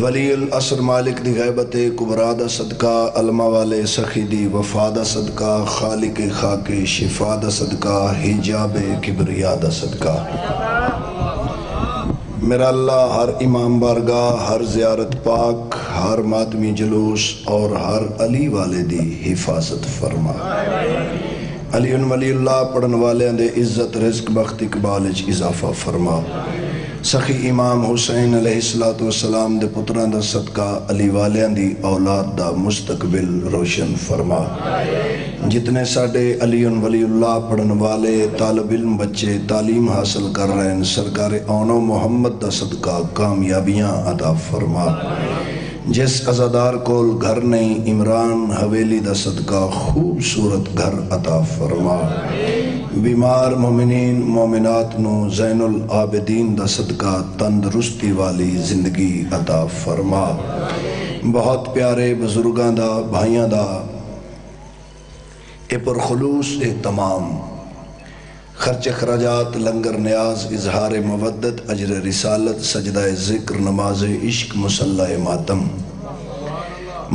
ولی العصر مالک دی غیبت کبرا دا صدقہ، علمہ والے سخی دی وفا دا صدقہ، خالق خاک شفا دا صدقہ، حجاب کبریا دا صدقہ۔ میرا اللہ ہر امام بارگاہ، ہر زیارت پاک، ہر ماتمی جلوس اور ہر علی والے دی حفاظت فرما۔ علی ولی اللہ پڑھن والے دے عزت رزق بخت اقبال اچ اضافہ فرما۔ سخی امام حسین علیہ السلام دے پتران دا صدقہ، علی والیاں دی اولاد دا مستقبل روشن فرما۔ جتنے ساڑے علی ولی اللہ پڑھن والے طالب علم بچے تعلیم حاصل کر رہے ہیں، سرکار اونو محمد دا صدقہ کامیابیاں عطا فرما۔ جس عزادار کول گھر نہیں، عمران حویلی دا صدقہ خوبصورت گھر عطا فرما۔ بیمار مومنین مومنات نو زین العابدین دا صدقہ تندرستی والی زندگی عطا فرما۔ بہت پیارے بزرگاں دا بھائیاں دا اے پر خلوص اہتمام، خرچ اخراجات لنگر نیاز اظہار مودت اجر رسالت سجدہ ذکر نماز عشق مصلی ماتم،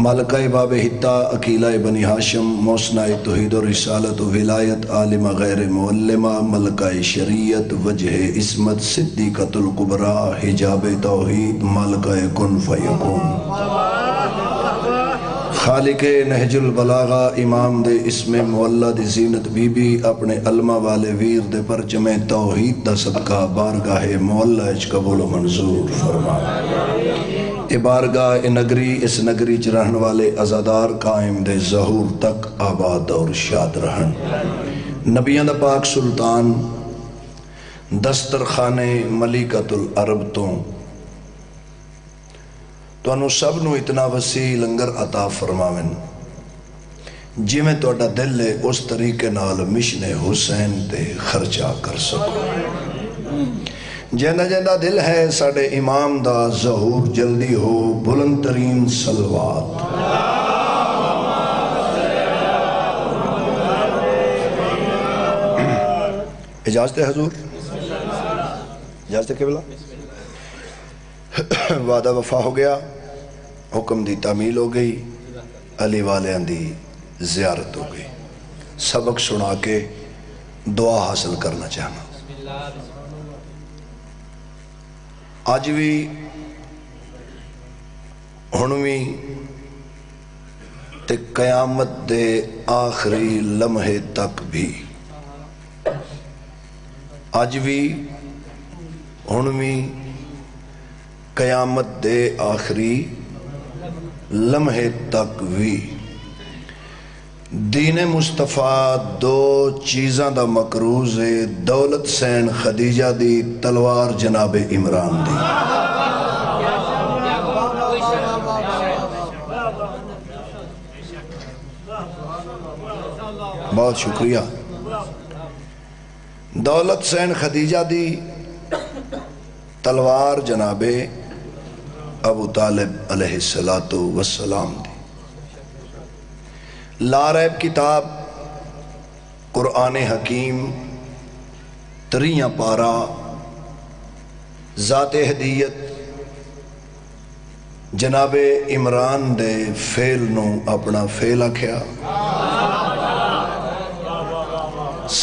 مالکہ باب حتہ عقیلہ بنی ہاشم موسنہ توحید و رسالت و ولایت عالمہ غیر معلمہ ملکہ شریعت وجہ عصمت صدیقۃ الکبریٰ حجاب توحید مالکہ کن فیکون، خالق نہج البلاغہ امام دے اسم مولد زینت بی بی اپنے علمہ والے ویر دے پرچم توحید دا صدقہ بارگاہ مولد قبول و منظور فرما۔ اے بارگاہ اے نگری اس نگری چ رہن والے عزادار قائم دے ظہور تک آباد اور شاد رہن۔ نبیان دا پاک سلطان دسترخانے ملکۃ العرب تو انہوں سب نو اتنا وسیع لنگر عطا فرماویں، جی میں توڑا دل لے اس طریقے نال مشن حسین تے خرچہ کر سکو۔ جیندہ جیندہ دل ہے ساڑے امام دا ظہور جلدی ہو، بلند ترین صلوات۔ اجازت ہے حضور؟ اجازت ہے قبلہ؟ وعدہ وفا ہو گیا، حکم دی تعمیل ہو گئی، علی والیاں دی زیارت ہو گئی، سبق سنا کے دعا حاصل کرنا چاہنا۔ آج بھی ہنویں تے قیامت دے آخری لمحے تک بھی، آج بھی ہنویں قیامت دے آخری لمحے تک بھی دین مصطفیٰ دو چیزاں دا مقروض ہے، دولت سین خدیجہ دی، تلوار جناب عمران دی۔ بہت شکریہ۔ دولت سین خدیجہ دی، تلوار جناب ابو طالب علیہ السلام دی۔ لا ریب کتاب قرآن حکیم 3 پارا ذات ہدیت جناب عمران دے فیل نو اپنا فیل آکھیا،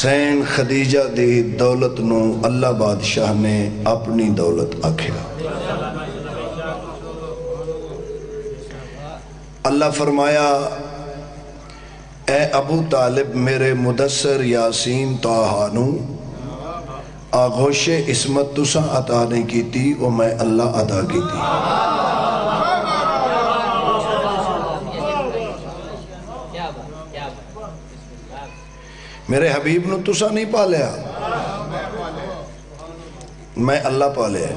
سین خدیجہ دی دولت نو اللہ بادشاہ نے اپنی دولت آکھیا۔ اللہ فرمایا، اے ابو طالب میرے مدثر یاسین طاہانو آغوش عصمت تسا عطا نہیں کی تھی، وہ میں اللہ عطا کی تھی۔ میرے حبیب نو تسا نہیں پالیا، میں اللہ پالیا۔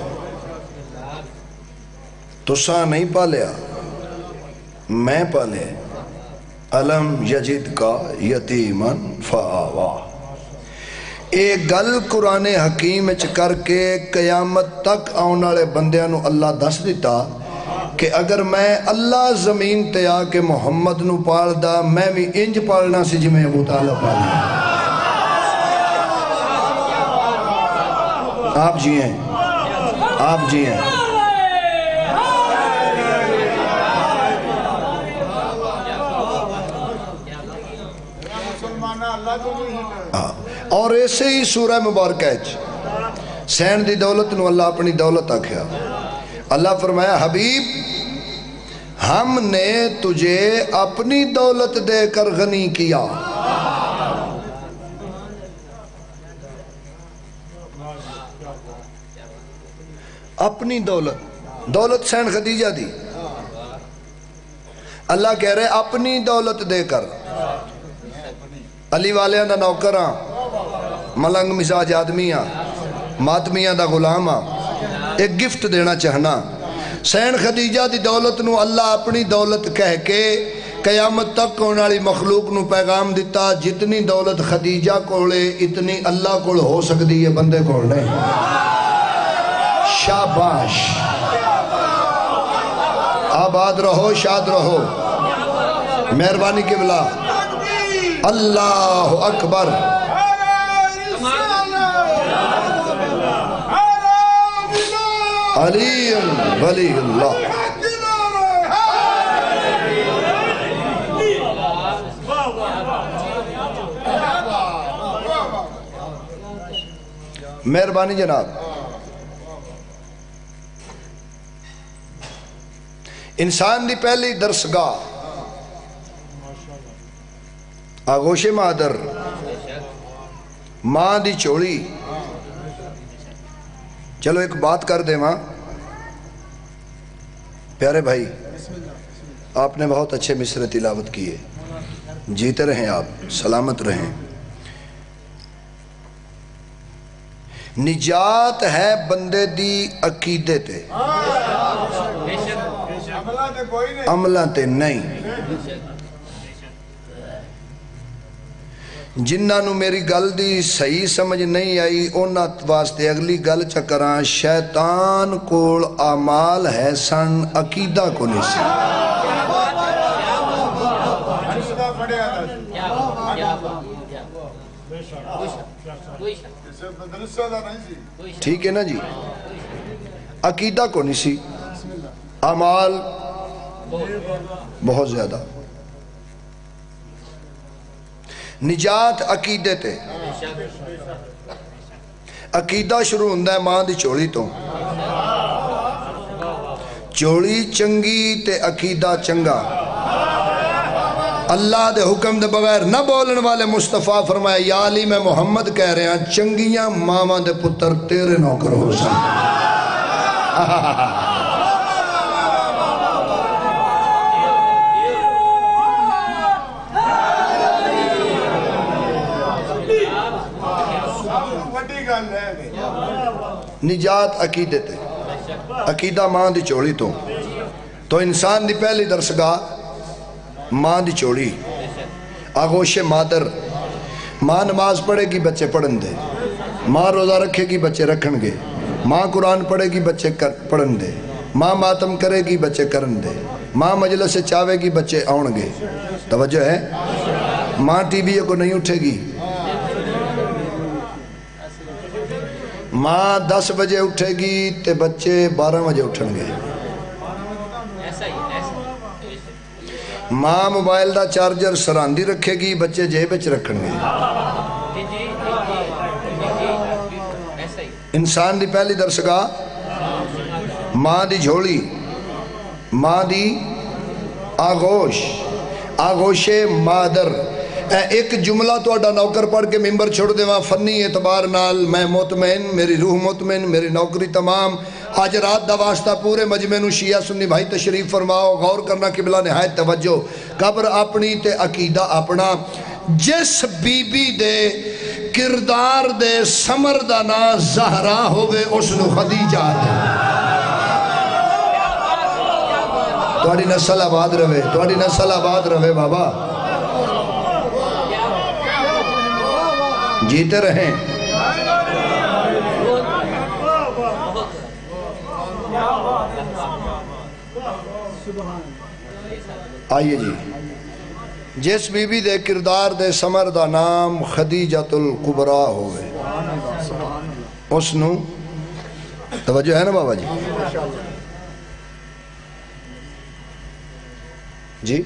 تسا نہیں پالیا، میں پالے۔ علم یجد کا یتیمن فآوا۔ ایک گل قرآن حکیم اچ کر کے قیامت تک آنالے بندیاں نو اللہ دس دیتا کہ اگر میں اللہ زمین تے آ کے محمد نو پال دا، میں بھی انج پالنا سی جی میں ابو طالب پالنا۔ آپ جی ہیں، آپ جی ہیں۔ ایسے ہی سورہ مبارکہ سین دی دولت نو اللہ اپنی دولت آکھیا. اللہ فرمایا حبیب ہم نے تجھے اپنی دولت دے کر غنی کیا. اپنی دولت سین خدیجہ دی. اللہ کہہ رہے اپنی دولت دے کر. علی والیاں دا نوکراں، ملنگ مزاج آدمیاں، ماتمیاں دا غلاماں، ایک گفٹ دینا چاہنا. سین خدیجہ دی دولت نو اللہ اپنی دولت کہہ کے قیامت تک ہونے والی مخلوق نو پیغام دیتا جتنی دولت خدیجہ کولے اتنی اللہ کول ہو سکتی ہے بندے کول نہیں. شاباش، آباد رہو، شاد رہو. مہربانی قبلہ. اللہ اکبر. علی ولی اللہ. مہربانی جناب. انسان دی پہلی درسگاہ آغوش مادر، ماں دی چوڑی. چلو ایک بات کر دے ماں. پیارے بھائی آپ نے بہت اچھے مصرع تلاوت کیے، جیتے رہیں آپ، سلامت رہیں. نجات ہے بندے دی عقیدے تے، عملہ تے نہیں. جنہ نو میری گل دی صحیح سمجھ نہیں آئی اونا واسطے اگلی گل چکراں. شیطان کول اعمال ہے سن، عقیدہ کو نہیں سی. ٹھیک ہے نا جی. عقیدہ کو نہیں سی، اعمال بہت زیادہ. نجات عقیدے تے. عقیدہ شروع ہوندہ ہے ماں دی چوڑی تو. چوڑی چنگی تے عقیدہ چنگا. اللہ دے حکم دے بغیر نہ بولن والے مصطفیٰ فرمایا یا علی میں محمد کہہ رہے ہیں چنگیاں ماما دے پتر تیرے نوکر ہو سن. نجات عقیدے تے. عقیدہ ماں دی چوڑی تو انسان دی پہلی درسگاہ ماں دی چوڑی. آغوش مادر. ماں نماز پڑھے گی بچے پڑھن دے، ماں روزہ رکھے گی بچے رکھن گے، ماں قرآن پڑھے گی بچے پڑھن دے، ماں ماتم کرے گی بچے کرن دے، ماں مجلس سے چاہے گی بچے آؤن گے. توجہ ہے. ماں ٹی وی کو نہیں اٹھے گی. ماں 10 بجے اٹھے گی تے بچے 12 بجے اٹھن گے. ماں موبائل دا چارجر سراندی رکھے گی بچے جیب وچ رکھن گے. انسان دی پہلی درسگاہ ماں دی جھولی، ماں دی آغوش مادر. ایک جملہ تو اڈا نوکر پڑھ کے ممبر چھوڑ دے وہاں فنی اعتبار نال میں مطمئن، میری روح مطمئن، میری نوکری تمام. آج رات دا واسطہ پورے مجمع نو شیعہ سنی بھائی تشریف فرماؤ. غور کرنا قبلہ نہایت توجہ. قبر اپنی تے عقیدہ اپنا. جس بی بی دے کردار دے سمر دا نا زہرا ہوئے اس نو خدیجہ دے. توڑی نسل آباد رہے، توڑی نسل آباد رہے بابا. جیتے رہیں. آئیے جی. جس بی بی دے کردار دے سمر دا نام خدیجۃ الکبریٰ ہوئے اس نو توجہ ہے نا بابا جی. جی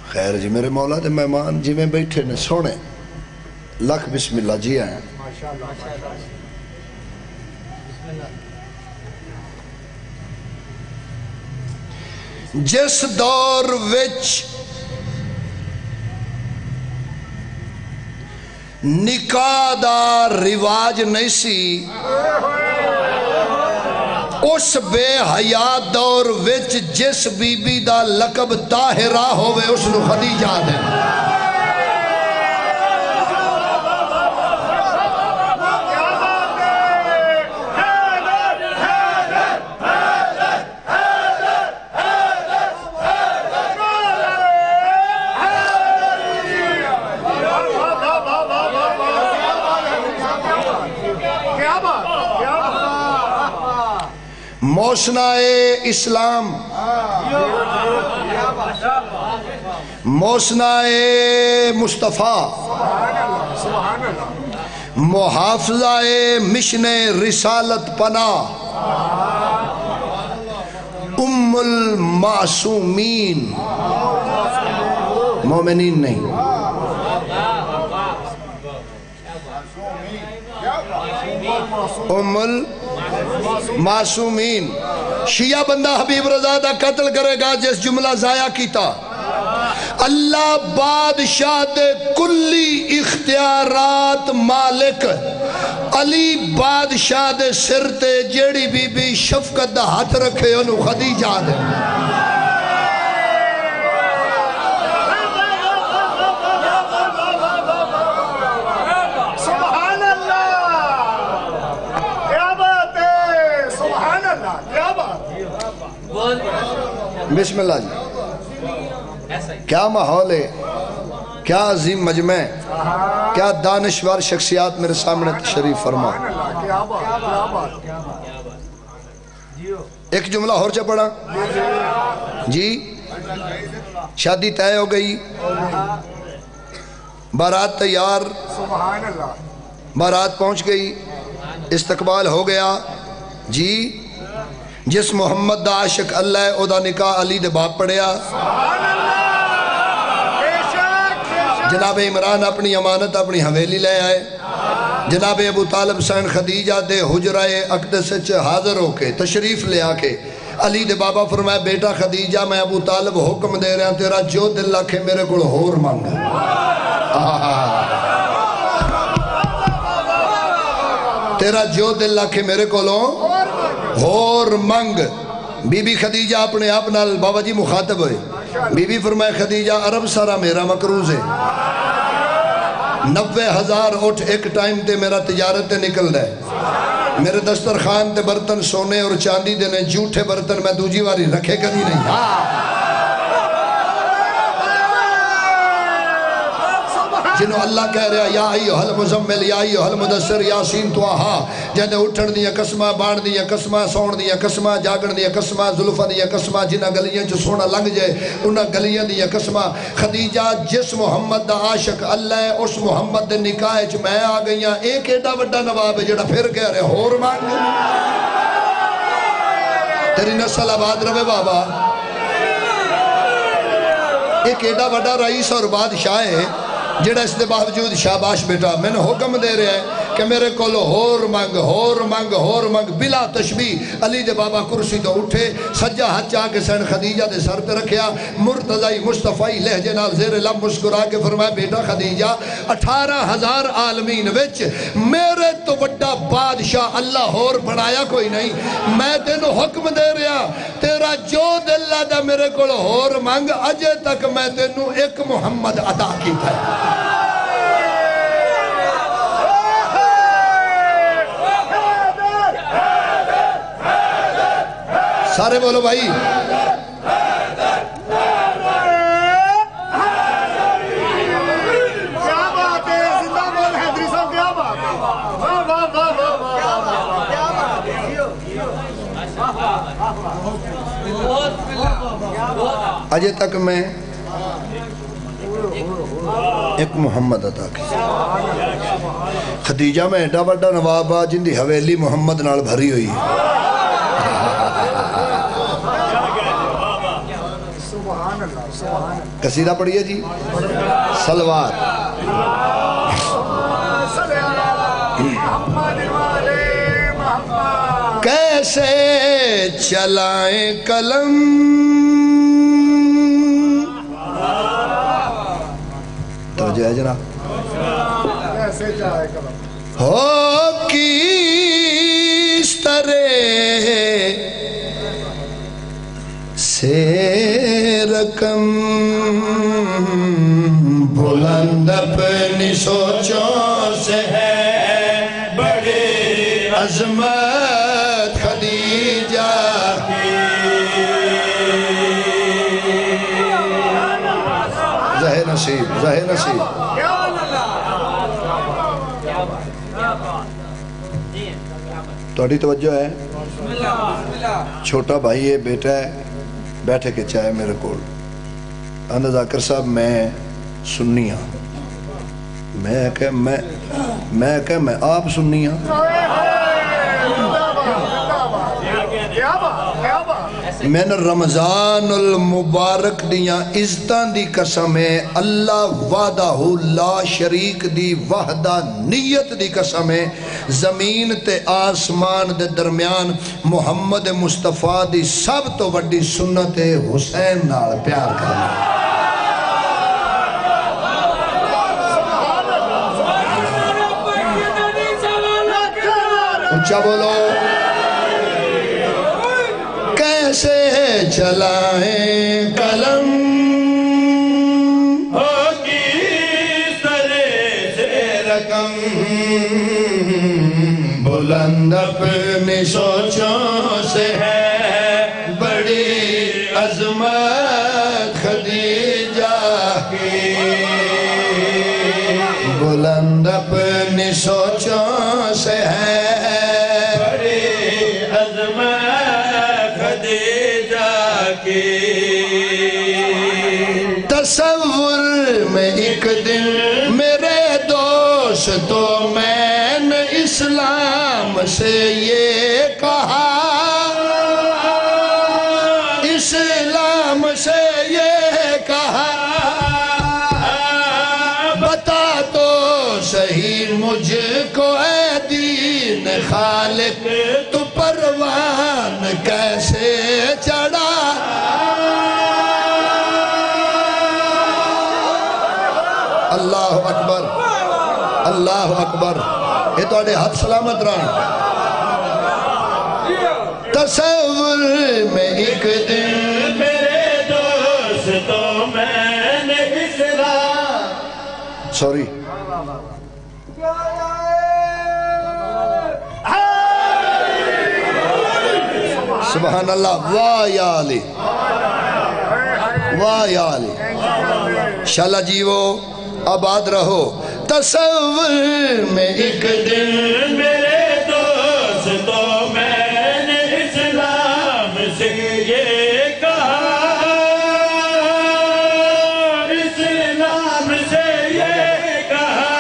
خیر جی میرے مولا دے مہمان جی میں بیٹھے نے سونے لکھ بسم اللہ جی آئیں. جس دور وچ نکاح دا رواج نہیں سی، اس بے حیات دور وچ جس بی بی دا لقب طاہرہ ہوئے اس نو خدیجہ دے. موسنائے اسلام، موسنائے مصطفیٰ، محافظہ مشن رسالت پناہ، ام المعصومین، مومنین نہیں، ام معصومین. شیعہ بندہ حبیب رضا دا قتل کرے گا جس جملہ ضائع کیتا. اللہ بادشاہ دے کلی اختیارات مالک، علی بادشاہ دے سر تے جیڑی بی بی شفقت دا ہاتھ رکھے انہوں خدیجہ دے. بسم اللہ جی. کیا ماحول ہے، کیا عظیم مجمع، کیا دانشور شخصیات میرے سامنے تشریف فرما. ایک جملہ اور چا پڑا جی. شادی طے ہو گئی، بارات تیار، بارات پہنچ گئی، استقبال ہو گیا جی. جس محمد دا عاشق اللہ ہے او دا نکاح علی دے باپ پڑیا. جناب عمران اپنی امانت اپنی حویلی لے آئے. جناب ابو طالب سین خدیجہ دے حجرہ اقدس سے حاضر ہو کے تشریف لے آ کے علی دے بابا فرمایا بیٹا خدیجہ میں ابو طالب حکم دے رہا ہوں تیرا جو دل لکھے میرے کو ہور مانگ. تیرا جو دل لکھے میرے کو ہور منگ. بی بی خدیجہ اپنے آپ نال بابا جی مخاطب ہوئے. بی بی فرمائے خدیجہ عرب سارا میرا مقروض ہے، 90,000 اٹھ ایک ٹائم تے میرا تجارت تے نکل رہا ہے. میرے دسترخوان تے برتن سونے اور چاندی دینے، جھوٹے برتن میں دوجی واری رکھے کدی نہیں. جنہوں اللہ کہہ رہا یا ایوہ المزمل یا ایوہ المدثر یاسین تو آہا جہنے اٹھن دیا قسمہ، بان دیا قسمہ، سون دیا قسمہ، جاگن دیا قسمہ، ظلفہ دیا قسمہ، جنہ گلیاں جو سونا لگ جائے انہ گلیاں دیا قسمہ. خدیجہ جس محمد دا عاشق اللہ ہے اس محمد دے نکاح چ میں آ گئیاں. ایک ایڈا وڈا نواب ہے جڑا پھر کہہ رہے ہور مانگ. تیری نسل آباد رہے بابا. ایک ایڈا وڈا رئیس اور بادشاہ ہے جڑا اس دے باوجود شاباش بیٹا میں نے حکم دے رہے ہیں کہ میرے کو ہور منگ ہور منگ ہور منگ. بلا تشبیح علی دے بابا کرسی تو اٹھے، سجا ہاتھ چاہ کے سین خدیجہ دے سر تے رکھیا، مرتضی مصطفی لہجے نال زیر لب مسکرا کے فرمایا بیٹا خدیجہ 18,000 عالمین وچ میرے تو بڑا بادشاہ اللہ ہور بنایا کوئی نہیں. میں تینوں حکم دے رہا تیرا جو دل لادا میرے کو ہور منگ. اجے تک میں تینوں ایک محمد عطا کیتا ہے. سارے بولو بھائی. کیا بات ہے، زندہ بول حیدری صاحب، کیا بات ہے. اجے تک میں ایک محمد عطا کی. خدیجہ میں ایڈا وڈا نواب آ جن دی حویلی محمد نال بھری ہوئی. قصیدہ پڑھئے جی. سلوات کیسے چلائیں قلم توجہ ہے جناب ہو کس طرح سے رقم بلند اپنی سوچوں سے ہے بڑی عظمت خدیجہ کی ظاہر نصیب ظاہر نصیب توڑی توجہ ہے چھوٹا بھائی ہے بیٹا ہے بیٹھے کے چاہے میرے کول اندر ذاکر صاحب میں سننی ہاں میں آپ سننی ہاں میں نے رمضان المبارک دیاں عزتاں دی قسم ہے اللہ وحدہ لا شریک دی وحدہ نیت دی قسم ہے زمین تے آسمان دے درمیان محمد مصطفیٰ دی سب تو وڈی سنت حسین نال پیار کرنا اچھا بولو کیسے چلائیں قلم ہو کس طرح سے رقم بلند اپنی سوچوں سے ہے بڑی عظمت خدیجہ کی بلند اپنی سوچوں سے ہے تصور میں ایک دن میرے دوستوں میں نے اسلام سے یہ کہا اسلام سے یہ کہا بتا تو صحیح مجھ کو اے دین خالق تو پروان کیسے چڑھا اللہ اکبر اللہ اکبر یہ تو آڑے ہاتھ سلامت رہا تصور میں ایک دن میرے دوستوں میں نے اسلام سوری سبحان اللہ واہ یا علی واہ یا علی شاءاللہ جیو آباد رہو تصور میں ایک دن میرے دوستوں میں نے اسلام سے یہ کہا اسلام سے یہ کہا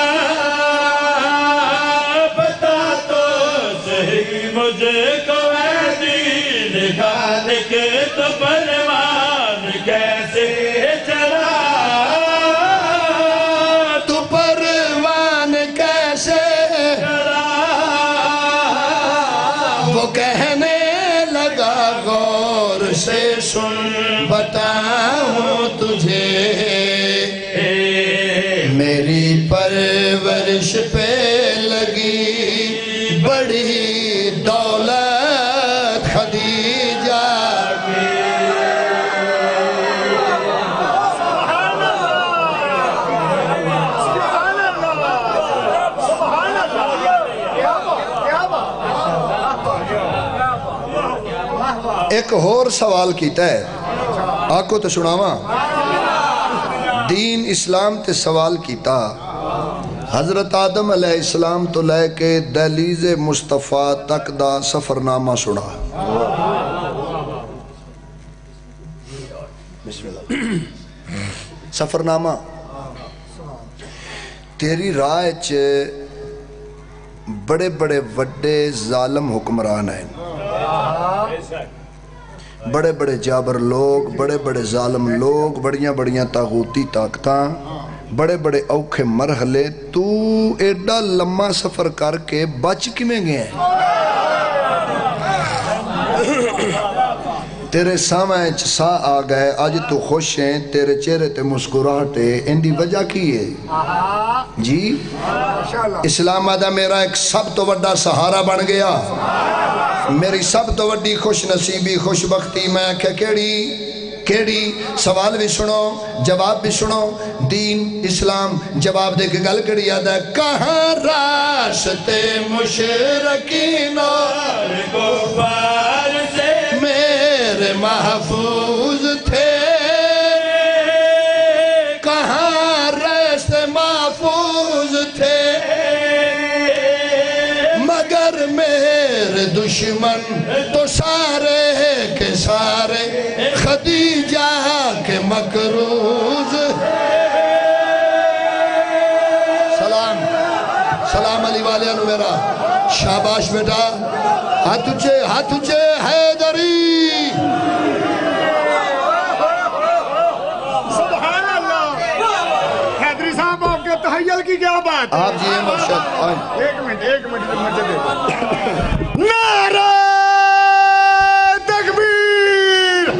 بتا تو صحیح مجھے کو اے دین خالق تو پروان کیسے چلا سے سن بتاؤں تجھے میری پرورش پہ لگی بڑی دولت خدیجہ کی ایک اور سوال کیتا ہے آکو تو سناواں دین اسلام تے سوال کیتا حضرت آدم علیہ السلام تو لے کے دہلیز مصطفیٰ تک دا سفرنامہ سنا بسم اللہ سفرنامہ تیری رائے چے بڑے بڑے وڈے ظالم حکمران ہیں بڑے بڑے جابر لوگ بڑے بڑے ظالم لوگ بڑیاں بڑیاں تاغوتی طاقتاں بڑے بڑے اوکھے مرحلے تو ایڈا لمحہ سفر کر کے بچ کمیں گئے ہیں تیرے سامنے سا آ گئے آج تو خوش ہیں تیرے چہرے تے مسکراہٹے ان دی وجہ کی ہے جی اسلام آدھا میرا ایک سب تو وڈا سہارا بن گیا میری سب تو وڈی خوش نصیبی خوش بختی میں کہ کیڑی سوال بھی سنو جواب بھی سنو دین اسلام جواب دے کے گل کری یاد ہے کہاں راستے مشرکین اور کفار سے میرے محفوظ تھے کہاں راستے محفوظ تھے مگر میرے دشمن تو سارے کے سارے خدیجہ کے مکروز سلام علی والے انو میرا شاباش بیٹا ہاتھ اچھے حیدری سبحان اللہ حیدری صاحب آپ کے تحیل کی کیا بات ہے آپ جی مرشد ایک منٹ مجھے دے نعرہ تکبیر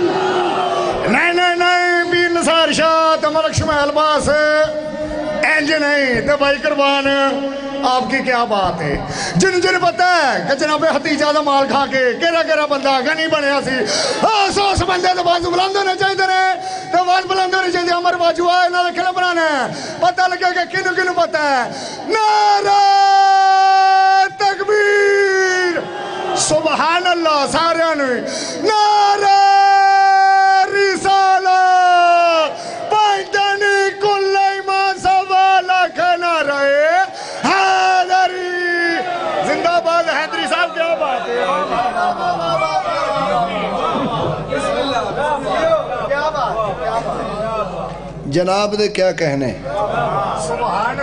نہیں بیر نثار شاہ تملک شمال باس اینج نہیں تو بھائی قربان آپ کی کیا بات ہے جن پتہ ہے کہ جناب حتیجہ دا مال کھا کے کیرا بندہ غنی بنیا سی سوس بندے تو بازو بلند ہونے چاہیے تو باز بلند ہونے چاہیے ہمار باجو آئے نہ رکھنے بنانے پتہ لگے کہ کنو پتہ ہے نعرہ تکبیر سبحان اللہ سارے آنوی نعرہ رسالہ پائنٹنی کل ایمان سوالا کھنا رہے حیدری زندہ باد حیدری صاحب کیا بات ہے جناب دے کیا کہنے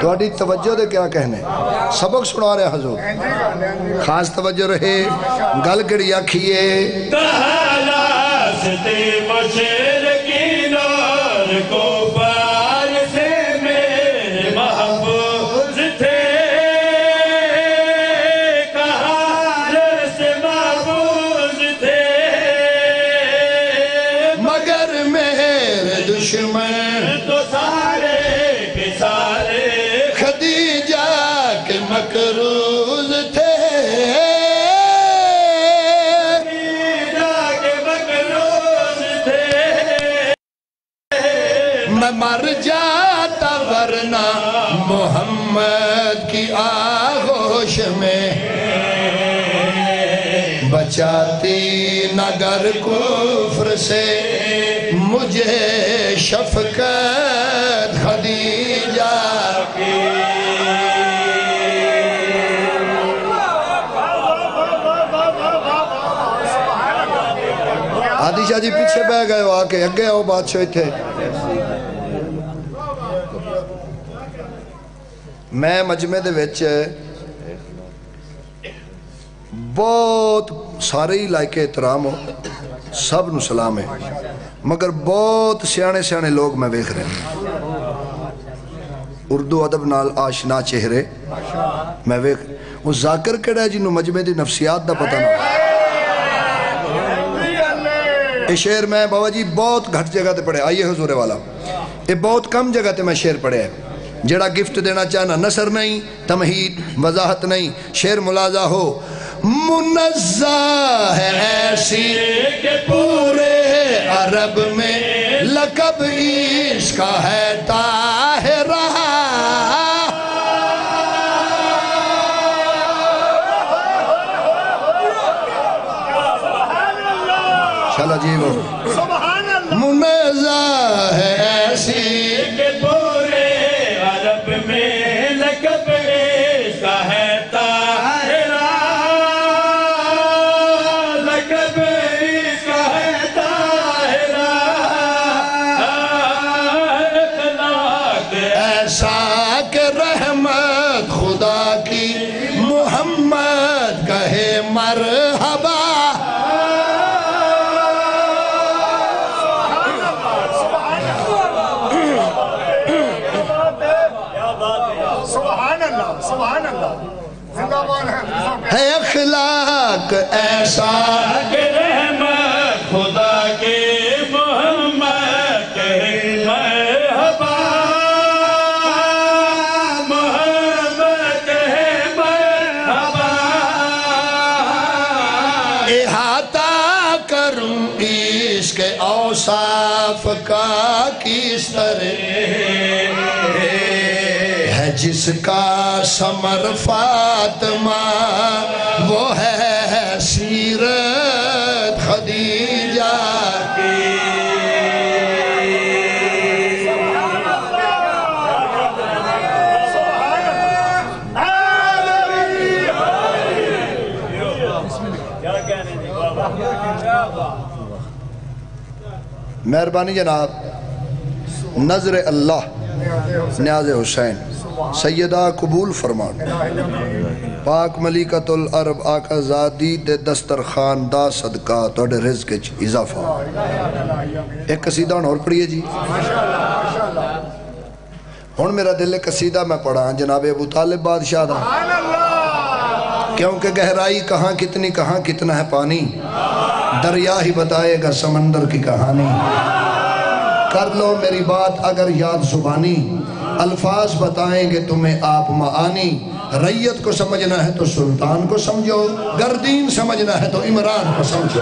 تھوڑی توجہ دے کیا کہنے سبق سنا رہے حضور خاص توجہ رہے گل کری آکھیے راستے مشرکین اور کفار سے میرے محفوظ تھے کہاں راستے محفوظ تھے مگر میرے دشمن تو سارے کے سارے خدیجہ کے مکروز تھے میں مر جاتا ورنہ محمد کی آغوش میں بچاتی نگر کفر سے مجھے شفقت خدیجہ کی عادشاہ جی پیچھے بہ گئے ہو آکے اگے ہو بادشاہ تھے میں مجمع دے وچ بہت سارے ہی لائق احترام ہو سب نو سلام ہے مگر بہت سیانے لوگ میں ویکھ رہے ہیں اردو ادب نال آشنا چہرے میں ویکھ وہ ذاکر کیڑا ہے جنہوں مجمع دی نفسیات دا پتہ نہ یہ شعر میں بابا جی بہت گھٹ جگہ تے پڑھے آئیے حضور والا یہ بہت کم جگہ تے میں شعر پڑھے ہیں جڑا گفٹ دینا چاہنا نثر نہیں تمہید وضاحت نہیں شعر ملازہ ہو منزہ ہے ایسی کہ پورے عرب میں لقب اس کا ہے طاہرہ شاءاللہ جی وہ منزہ ہے ایسی کہ پورے عرب میں لقب اس کا ہے طاہرہ لقب اس کا ہے طاہرہ اخلاق ایسا کہ رحمت خدا کی محمد کہے مرحبا اخلاق ایسا کہ رحمت خدا کے محمد کے مرحبا محمد کے مرحبا احاطہ کروں اس کے اوصاف کا کس طرح ہے جس کا ثمر فاطمہ وہ ہے سیرت خدیجہ کی مہربانی جناب نظر اللہ نیاز حسین سیدہ قبول فرمان پاک ملیکت العرب آقا زادی دے دسترخان دا صدقہ توڑے رزق چ اضافہ ایک قصیدہ اور پڑھئے جی ہون میرا دل قصیدہ میں پڑھا جناب ابو طالب بادشاہ دا کیونکہ گہرائی کہاں کتنا ہے پانی دریا ہی بتائے گا سمندر کی کہانی کر لو میری بات اگر یاد زبانی الفاظ بتائیں گے تمہیں آپ معانی ریت کو سمجھنا ہے تو سلطان کو سمجھو گردین سمجھنا ہے تو عمران کو سمجھو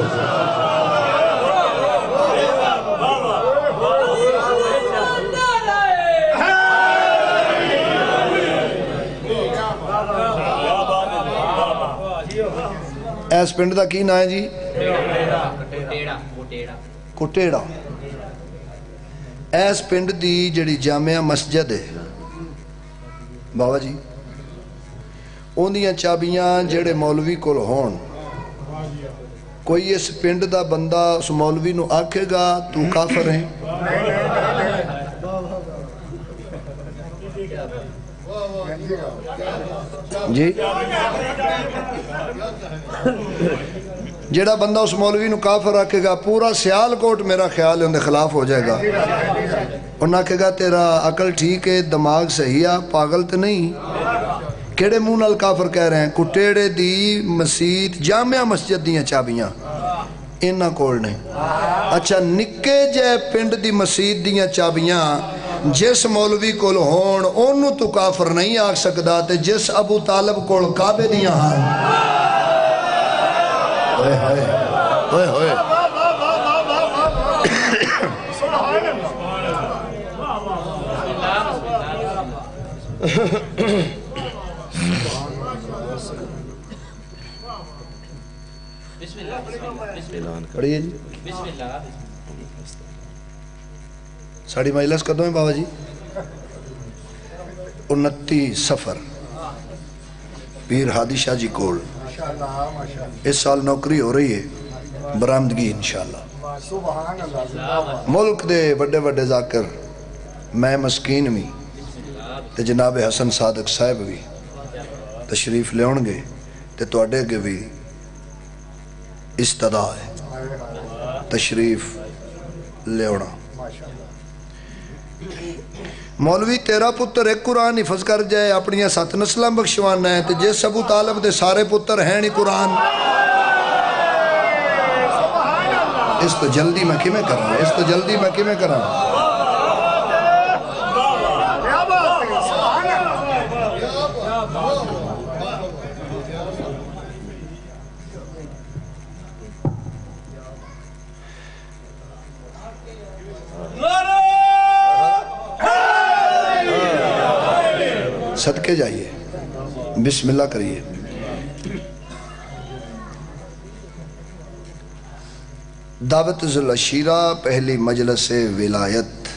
ایس پنڈ دا کی نا ہے جی کٹیڑا ایس پنڈ دی جڑی جامعہ مسجد ہے بابا جی ان دیاں چابیاں جڑے مولوی کول ہون کوئی اس پنڈ دا بندہ اس مولوی نو آکھے گا تو کافر ہیں جی جیڑا بندہ اس مولوی نو کافر رکھے گا پورا سیال کوٹ میرا خیال ہے ان دے خلاف ہو جائے گا انہاں کہے گا تیرا عقل ٹھیک ہے دماغ صحیح ہے پاگل تے نہیں کیڑے منہ نال کافر کہہ رہے ہیں کٹیڑے دی مسجد جامعہ مسجد دیاں چابیاں انہاں کول نہیں اچھا نکے جے پنڈ دی مسجد دیاں چابیاں جس مولوی کول ہون انہوں تو کافر نہیں آکھ سکدا تے جس ابو طالب کول کعبے دیاں ہاں ہوئے ہوئے ہوئے پڑھئے جی ساڑھی مجلس کدوں ہیں بابا جی 29 سفر پیر ہادی شاہ جی کول اس سال نوکری ہو رہی ہے برآمدگی انشاءاللہ ملک دے بڑے بڑے ذاکر میں مسکین بھی تے جناب حسن صادق صاحب بھی تشریف لے گے تے تواڈے کے بھی استدا ہے تشریف لے آنا مولوی تیرا پتر ایک قرآن حفظ کر جائے اپنی 7 نسلاں بخشوانا ہے تے جس ابو طالب دے سارے پتر ہیں نہیں قرآن اس تو جلدی میں کیمیں کر رہا صدقے جائیے بسم اللہ کریے دعوت ذو العشیرہ پہلی مجلس ولایت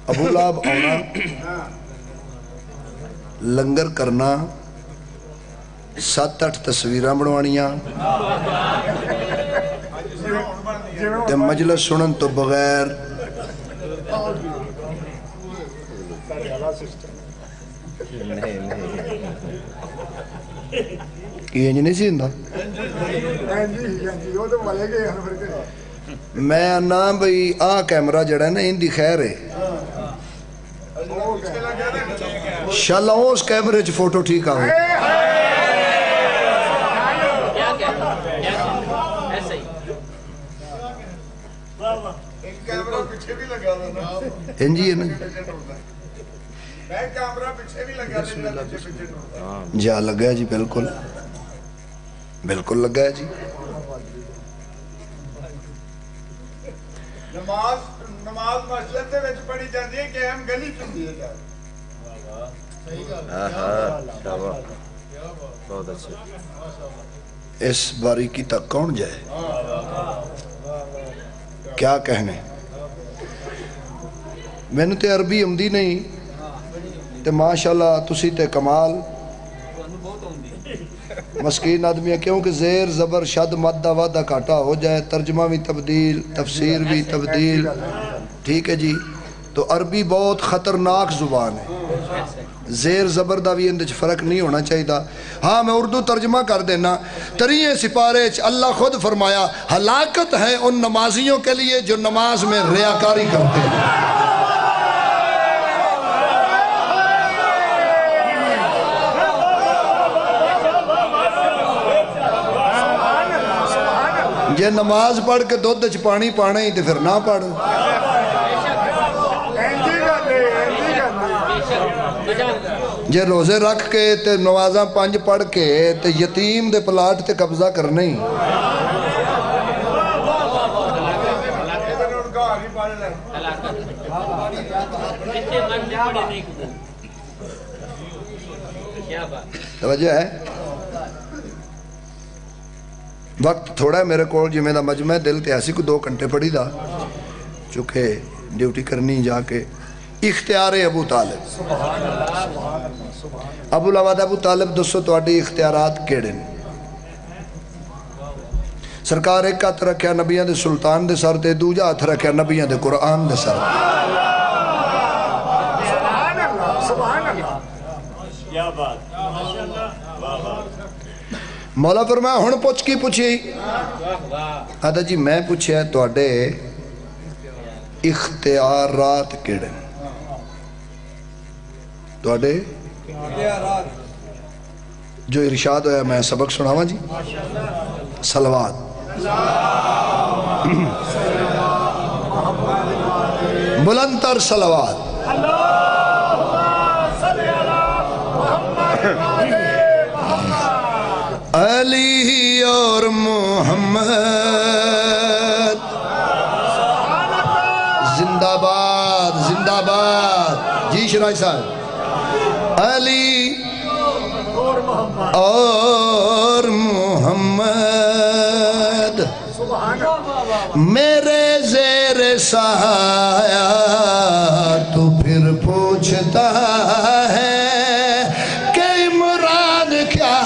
ابو لہب آنا لنگر کرنا 7-8 تصویریں بنوانیاں تے مجلس سنن تو بغیر یہ نہیں سی ہندہ میں آنا بھئی کیمرہ جڑا ہے نا ان دی خیر ہے شالا اس کیمرے چ فوٹو ٹھیک آئے انجی ہے نا جا لگا ہے جی بالکل بالکل لگا ہے جی نماز مسجد دے وچ پڑھی جاندی ہے کہ ہم گلی چندی ہے بہت اچھے اس باریکی تک کون جائے کیا کہنے میں نے تے عربی امدی نہیں تے ماشاءاللہ تسی تے کمال مسکین آدمی ہے کیونکہ زیر زبر شد مدہ وعدہ کاٹا ہو جائے ترجمہ بھی تبدیل تفسیر بھی تبدیل ٹھیک ہے جی تو عربی بہت خطرناک زبان ہے زیر زبر دا بھی اندر فرق نہیں ہونا چاہیے دا ہاں میں اردو ترجمہ کر دینا تریئے سپارے اللہ خود فرمایا ہلاکت ہے ان نمازیوں کے لیے جو نماز میں ریاکاری کرتے ہیں یہ نماز پڑھ کے دودھ چ پانی پانا ہی تو پھر نہ پڑھ جے روزے رکھ کے تے نمازاں 5 پڑھ کے تے یتیم دے پلاٹ تے قبضہ کرنے ہی توجہ ہے وقت تھوڑا ہے میرے کو جی میرا مجمع دل تے ایسی کو 2 گھنٹے پڑھی دا چونکہ ڈیوٹی کرنی جا کے اختیار ابو طالب ابو العواد ابو طالب دسو تواڈی اختیارات کیڑے نے سرکار ایک ہاتھ رکھیا نبیان دے سلطان دے سر تے دوجا ہاتھ رکھیا نبیان دے قرآن دے سر مولا فرمایا ہن پوچھ کی پوچھی آدھا جی میں پوچھیا ہے تواڈے اختیارات کیڑے تواڈے جو ارشاد ہویا میں سبق سناواں جی صلوات بلند تر صلوات علی اور محمد زندہ باد زندہ باد جی شرائی صاحب علی اور محمد میرے زیر سایہ تو پھر پوچھتا ہے کہ مراد کیا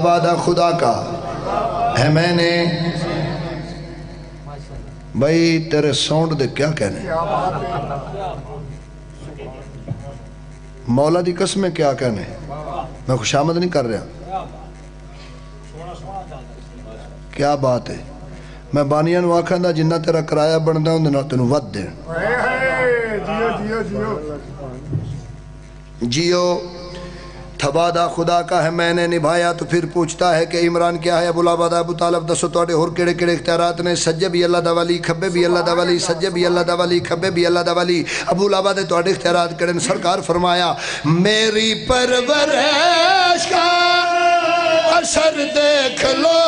وعدہ خدا کا ہے میں نے بھائی تیرے ساؤنڈ دے کیا کہنے مولا دی قسمیں کیا کہنے میں خوشامد نہیں کر رہا کیا بات ہے میں بانیان واقعہ دا جنہ تیرا کرایہ بندہ ہوں دینا تینوں ود دیں جیو تھبادہ خدا کا ہے میں نے نبھایا تو پھر پوچھتا ہے کہ عمران کیا ہے ابو العباد ابو طالب دسو توڑے اور کڑے کڑے اختیارات نے سجے بھی اللہ دا ولی کھبے بھی اللہ دا ولی سجے بھی اللہ دا ولی کھبے بھی اللہ دا ولی ابو العباد توڑے اختیارات کڑے سرکار فرمایا میری پرورش کا اثر دیکھ لو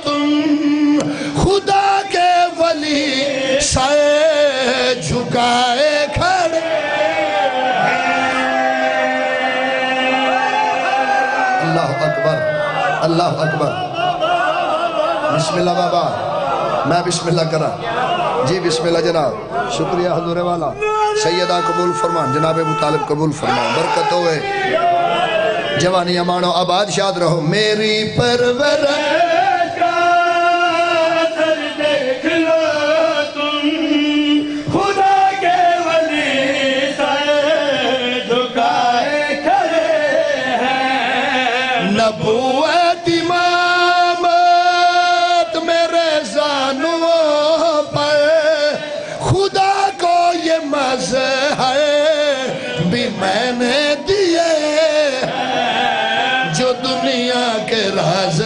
تم خدا کے ولی سائے جھکائے اکبر اللہ اکبر بسم اللہ بابا میں بسم اللہ کرا جی بسم اللہ جناب شکریہ حضور والا سیدہ قبول فرمان جناب ابو طالب قبول فرمان برکت ہوئے جوانی امانو آباد شاد رہو میری پرورش کا اثر دیکھ لو تم خدا کے ولی سر جھکائے کھڑے ہیں نبوت امامت میرے زانوں پر خدا کو یہ مظہر بھی میں نے دیے جو دنیا کے رازق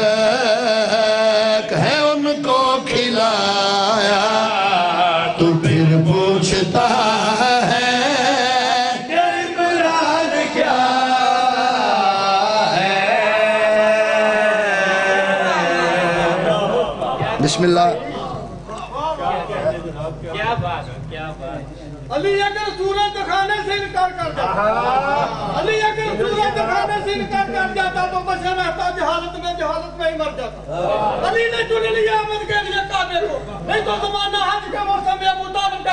ہیں ان کو کھلایا تو پھر پوچھتا ہے کہ عمران کیا بسم اللہ علی اگر صورت دکھانے سے انکار کر جاتا علی اگر صورت دکھانے سے انکار کر جاتا تو بچہ رہتا جہالت میں ہی مر جاتا علی نے چن لیا احمد کے لیے کعبے کو نہیں تو زمانہ حج کے موسم میں ابو طالب کا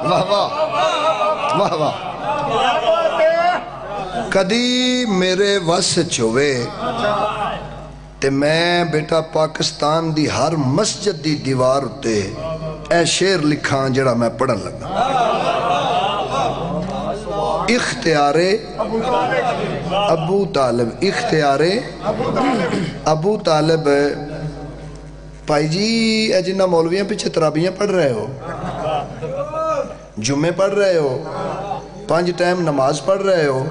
واہ واہ واہ واہ کدی میرے وس چوے تے میں بیٹا پاکستان دی ہر مسجد دی دیوار تے اے شعر لکھاں جڑا میں پڑھن لگا اختیار ابو طالب اختیار ابو طالب بھائی جی اے جنہ مولویاں پیچھے ترابیاں پڑھ رہے ہو جمعے پڑھ رہے ہو 5 ٹائم نماز پڑھ رہے ہو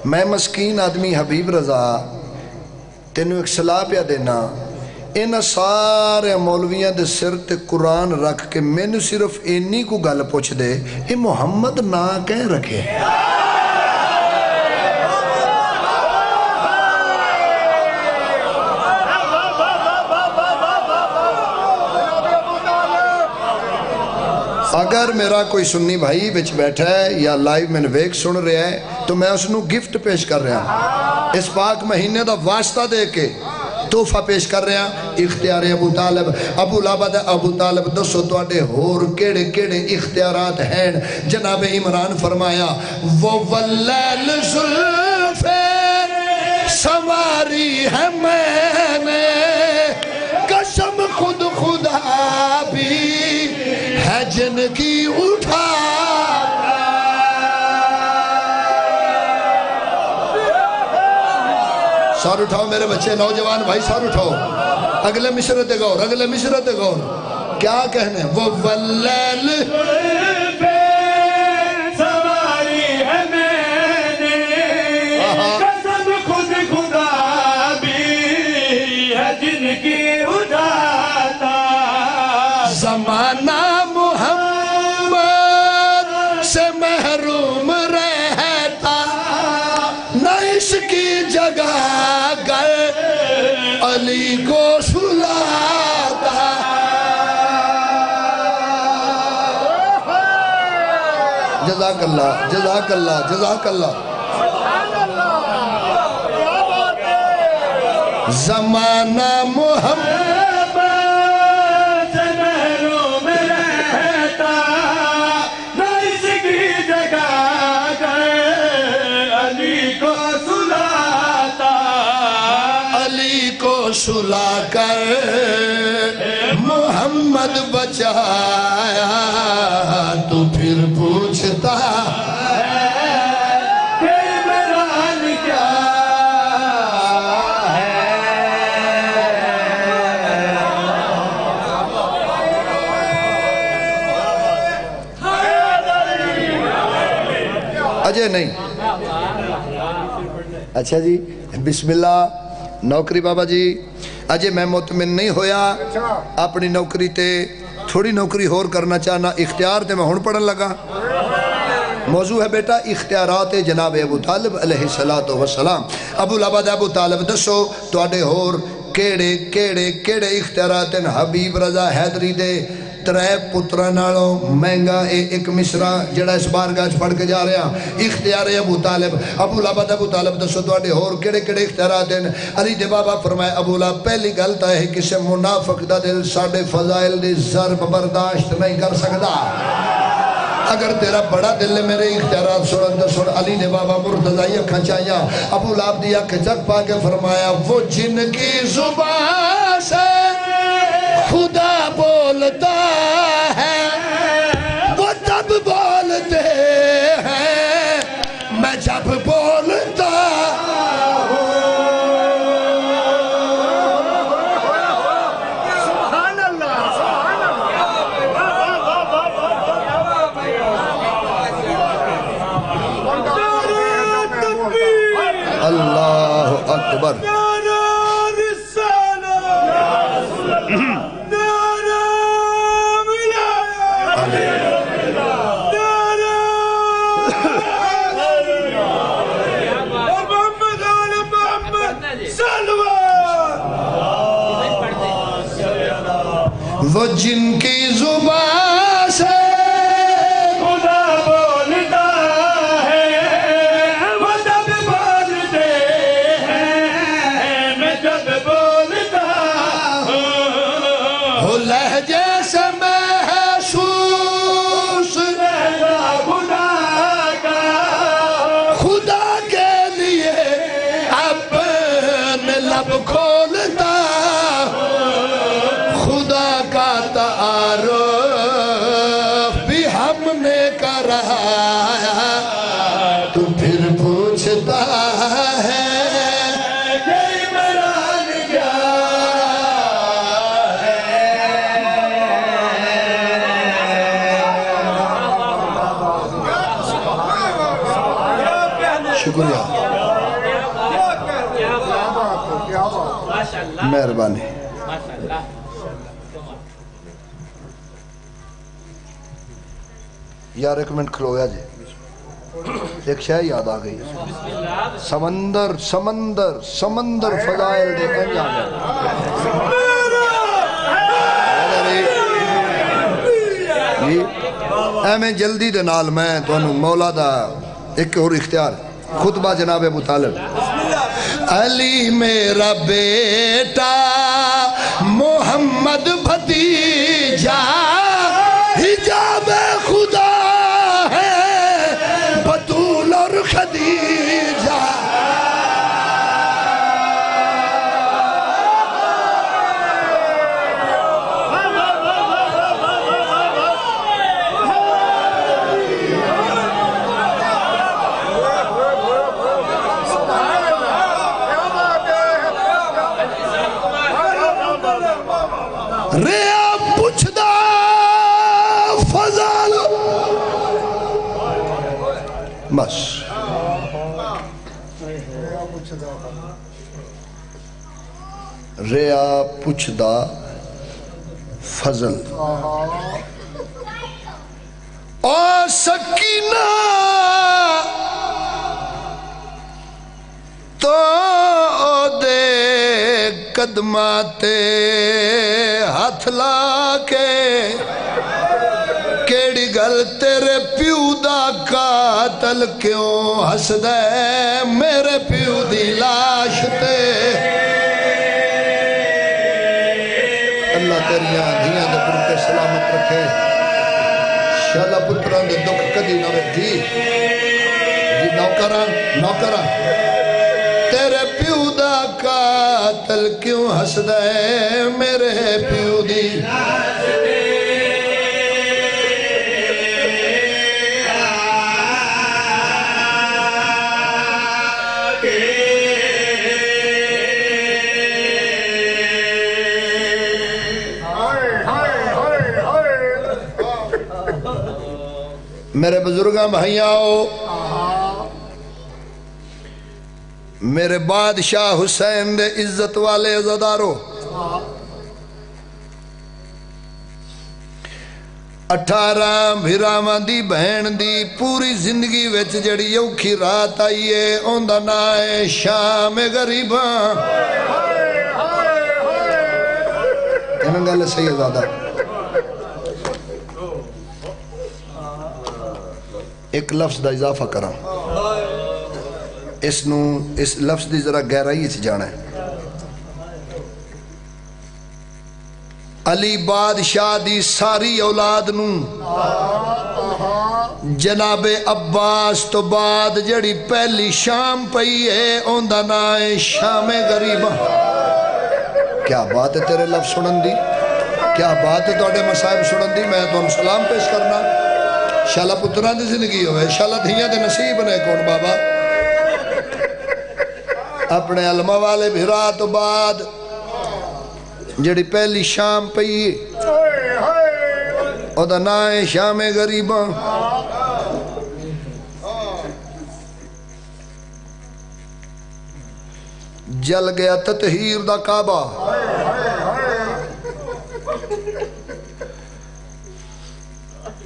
میں مسکین آدمی حبیب رضا تینوں ایک صلاح پیا دینا ان سارے مولویاں دے سر تے قرآن رکھ کے میں نے صرف اینی کو گل پوچھ دے یہ محمد نا کہیں رکھے اگر میرا کوئی سنی بھائی بچ بیٹھا ہے یا لائیو میں ویک سن رہا ہے تو میں اس نو گفٹ پیش کر رہا ہوں اس پاک مہینے دا واسطہ دے کے تحفہ پیش کر رہا اختیار ابو طالب ابو لابد ابو طالب دسو توڑے ہور کیڑے کیڑے اختیارات ہیں جناب عمران فرمایا وہ واللیل زلف سواری ہے میں نے قسم خود خدا بھی ہے جن کی اٹھا سار اٹھاؤ میرے بچے نوجوان بھائی سار اٹھاؤ اگلے مشرت غور اگلے مشرت غور کیا کہنے وہ واللیل سواری ہے میں نے قسم خود خدا بھی ہے جن کی اٹھاتا زمانہ محمد سے محروم رہتا نہ اس کی جگہ گر علی کو سلاتا جزاک اللہ جزاک اللہ جزاک اللہ زمانہ محمد سلا کر محمد بچایا تو پھر پوچھتا ہے کہ عمران کیا ہے اجے نہیں اچھا جی بسم اللہ نوکری بابا جی اجے میں مطمئن نہیں ہویا اپنی نوکری تے تھوڑی نوکری ہور کرنا چاہنا اختیار تے میں ہون پڑھن لگا موضوع ہے بیٹا اختیارات جناب ابو طالب علیہ السلام ابو لابد ابو طالب دسو تو آڈے ہور کیڑے کیڑے کیڑے اختیارات حبیب رضا حیدری دے ترے پترہ نالوں مہنگا ایک مصرہ جڑا اس بارگاہ پڑھ کے جا رہے ہیں اختیار ابو طالب ابو لابد ابو طالب دسو توڑے اور کڑے کڑے اختیارات ہیں علی دے بابا فرمائے ابو لاب پہلی گلتا ہے کسے منافق دا دل ساڑھے فضائل دی ضرب برداشت نہیں کر سکتا اگر تیرا بڑا دل ہے میرے اختیارات سن علی نے بابا مرتضی اکھاں چاہیا ابو لاب دی اکھ چک پا کے فرمایا وہ جن کی زبان سے خدا بولتا ہے وہ تب بولتے ہیں میں جب بولتا اللہ اکبر وہ جن کی زبان سے خدا بولتا ہے وہ جب بولتے ہیں میں جب بولتا ہوں لہجے سے محسوس رہتا خدا کے لیے اپنے لب کھولتا خدا کا تعارف بھی ہم نے کرایا تو پھر پوچھتا ہے کہ عمران کیا شکریہ مہربانی یار ایک منٹ کھلو گیا جی ایک شے یاد آ گئی سمندر سمندر سمندر فضائل دے انجام اے میں جلدی دے نال میں تو انہوں مولا دا ایک اور اختیار خطبہ جناب ابو طالب علی میرا بیٹا محمد بھتیجا حجاب خدا ہے بطول اور خدیجہ ریا پوچھدا فضل بس ریا پوچھدا فضل اور سکینہ تو دے قدماتے ہاتھ لا کے کیڑی گل تیرے پیو دا قاتل کیوں ہس دے میرے پیو دی لاش تے اللہ تیریاں دھیاں دے پر کے سلامت رکھے شالا پتران دے دکھ کدی نہ ویٹھی جی نوکران تیرے پیو دا قاتل کیوں ہس دے میرے پیو دی میرے بزرگاں بھائیاں میرے بادشاہ حسین دے عزت والے عزدارو 18 بھیراواں دی بہن دی پوری زندگی وچ جڑی اوکھی رات آئیے اوندا نام ہے شام غریباں انہاں گل صحیح زیادہ ایک لفظ دا اضافہ کرا اس لفظ دی ذرا گہرائی سے جانا ہے. علی بادشاہ دی ساری اولاد نو جناب عباس تو بعد جڑی پہلی شام پئی ہے اوندا نام ہے شام غریبہ. کیا بات ہے تیرے لفظ سنن دی, کیا بات ہے توڑے مصائب سنن دی. میں تو سلام پیش کرنا شالا پتران دی زندگی ہوئے, شالا دھیاں دے نصیب نے کون بابا. اپنے علماء والے بھرا تو بعد جڑی پہلی شام پئی او دا نام ہے شام غریباں. جل گیا تطہیر دا کعبہ,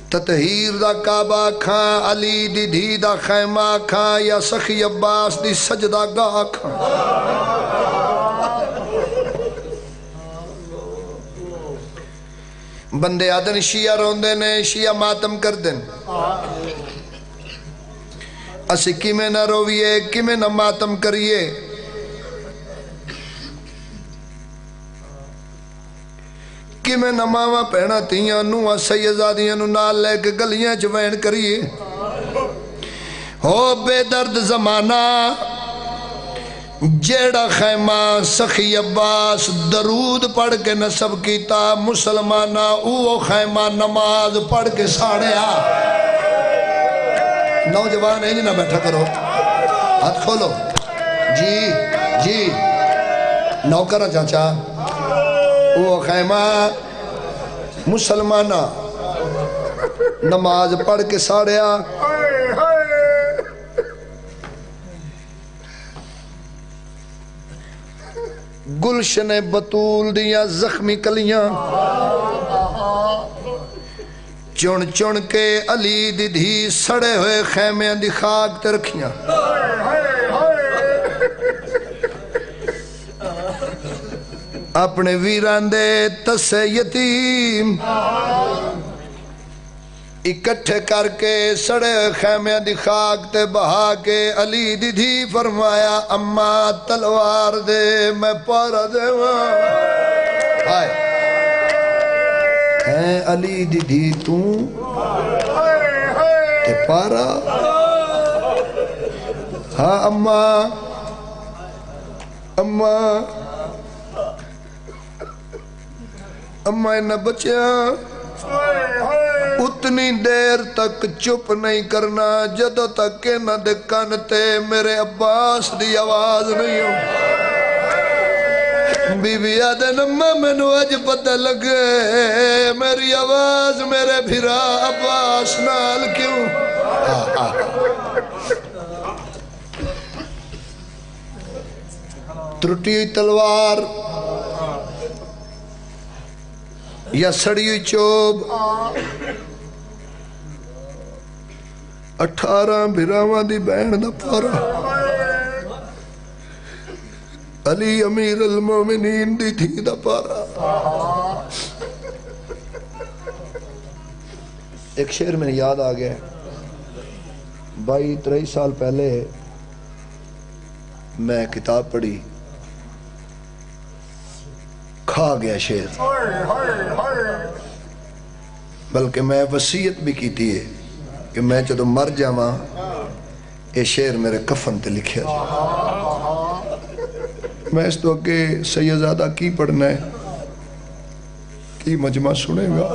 تطہیر دا کعبہ کھاں, علی دی دھی دا خیمہ کھاں, یا سخی عباس دی سجدہ گاہ کھاں. بندے آدن شیعہ روندے نے, شیعہ ماتم کر دن. اسی کیمیں نہ رویے, کیمیں نہ ماتم کریے. کیمیں نہ ماما پہنا تیاں نوہ سیدزادیاں نو نال لے کے گلیاں چوین کریے. ہو بے درد زمانہ جیڑا خیمہ سخی عباس درود پڑھ کے نصب کیتا, مسلمانہ او خیمہ نماز پڑھ کے ساڑیا. نوجوان ہے نہ بیٹھا کرو, ہاتھ کھولو. جی نوکرہ چاچا, او خیمہ مسلمانہ نماز پڑھ کے ساڑیا. گلشن بطول دیاں زخمی کلیاں چون چون کے علی دی دھی سڑے ہوئے خیمیں دی خاک تے رکھیاں. اپنے ویران دے تسے یتیم اکٹھے کر کے سڑے خیمیں دی خاک تے بہا کے علی دی دھی فرمایا اماں تلوار دے میں پارا دے وہاں. ہے علی دی دھی تو تے پارا. ہاں اماں انہ بچیاں اتنی دیر تک چپ نہیں کرنا جدو تک کہ نہ دے کانتے میرے عباس دی آواز نہیں ہو. بی بی آدن اممہ میں نو اج پتہ لگے میری آواز میرے بھرا عباس نال کیوں. ترٹی ہوئی تلوار یا سڑی ہوئی چوب 18 بھراواں دی بہن دا پارا علی امیر المومنین دی تھی دا پارا. ایک شعر میں یاد آ گیا 22-23 سال پہلے میں کتاب پڑھی, کھا گیا شعر, بلکہ میں وصیت بھی کی تھی کہ میں جدو مر جاواں یہ شعر میرے کفن تے لکھیا جائے. میں اس تو کہ سیدزادہ کی پڑھنا ہے, کی مجمع سنے گا.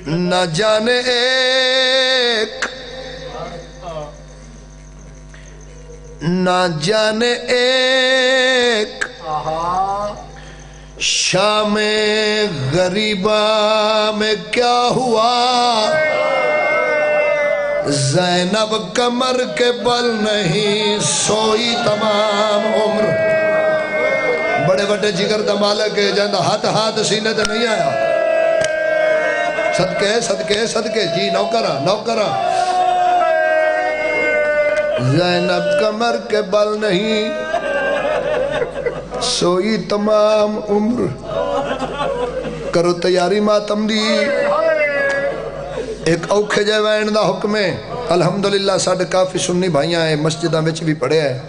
نہ جانے ایک شام غریبہ میں کیا ہوا, زینب کمر کے بل نہیں سوئی تمام عمر. بڑے بڑے جگر دا مالک ہے جاندہ ہاتھ سینے تے نہیں آیا. صدقے جی نوکرہ زینب کمر کے بل نہیں سوئی تمام عمر. کرو تیاری ماتم دی, ایک اوکھے جائے وین دا حکم ہے الحمدللہ ساڑھے کافی سنی بھائیاں ہیں مسجدہ میں بھی پڑھے ہیں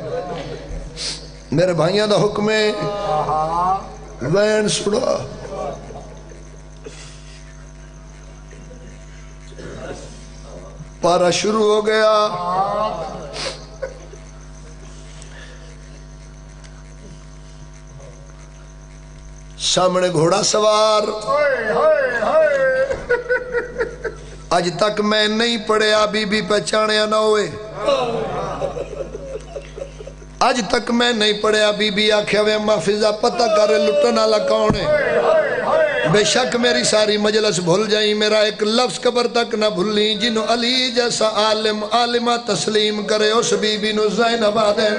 میرے بھائیاں دا حکم ہے وین سڑا پارا شروع ہو گیا سامنے گھوڑا سوار آج تک میں نہیں پڑھیا بی بی پہچانیا نہ ہوئے آج تک میں نہیں پڑھیا بی بی آکھیا وے محفظہ پتہ کرے لٹنا لکاؤنے بے شک میری ساری مجلس بھول جائیں میرا ایک لفظ قبر تک نہ بھولیں جنہوں علی جیسا عالمہ تسلیم کرے اس بی بی نو زینب آدین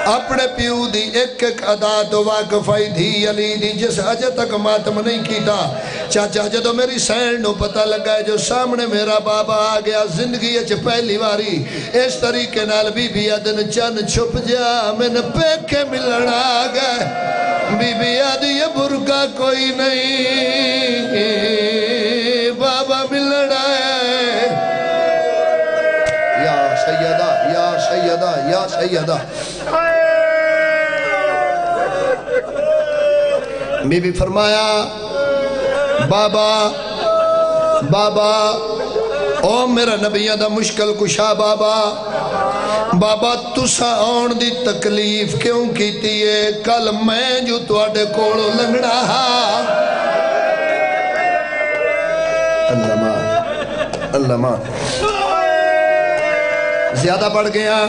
اپنے پیو دی ایک ایک ادا تو واقفائی دھی علی دی جس اجے تک ماتم نہیں کیتا چاچا جدو میری سین نو پتہ لگا ہے جو سامنے میرا بابا آ گیا زندگی اچھ پہلی واری اس طریقے نال بی بی آدن چن چھپ جا میں نے پیکے ملنا گئے بی بی آدھی یہ برکا کوئی نہیں بابا ملنا ہے یا سیدہ یا سیدہ یا سیدہ بی بی فرمایا بابا بابا او میرا نبیہ دا مشکل کشا بابا بابا تسا آن دی تکلیف کیوں کیتی ہے کل میں جو تواڈے کولو لنگڑا اللہ ماں زیادہ پڑھ گیا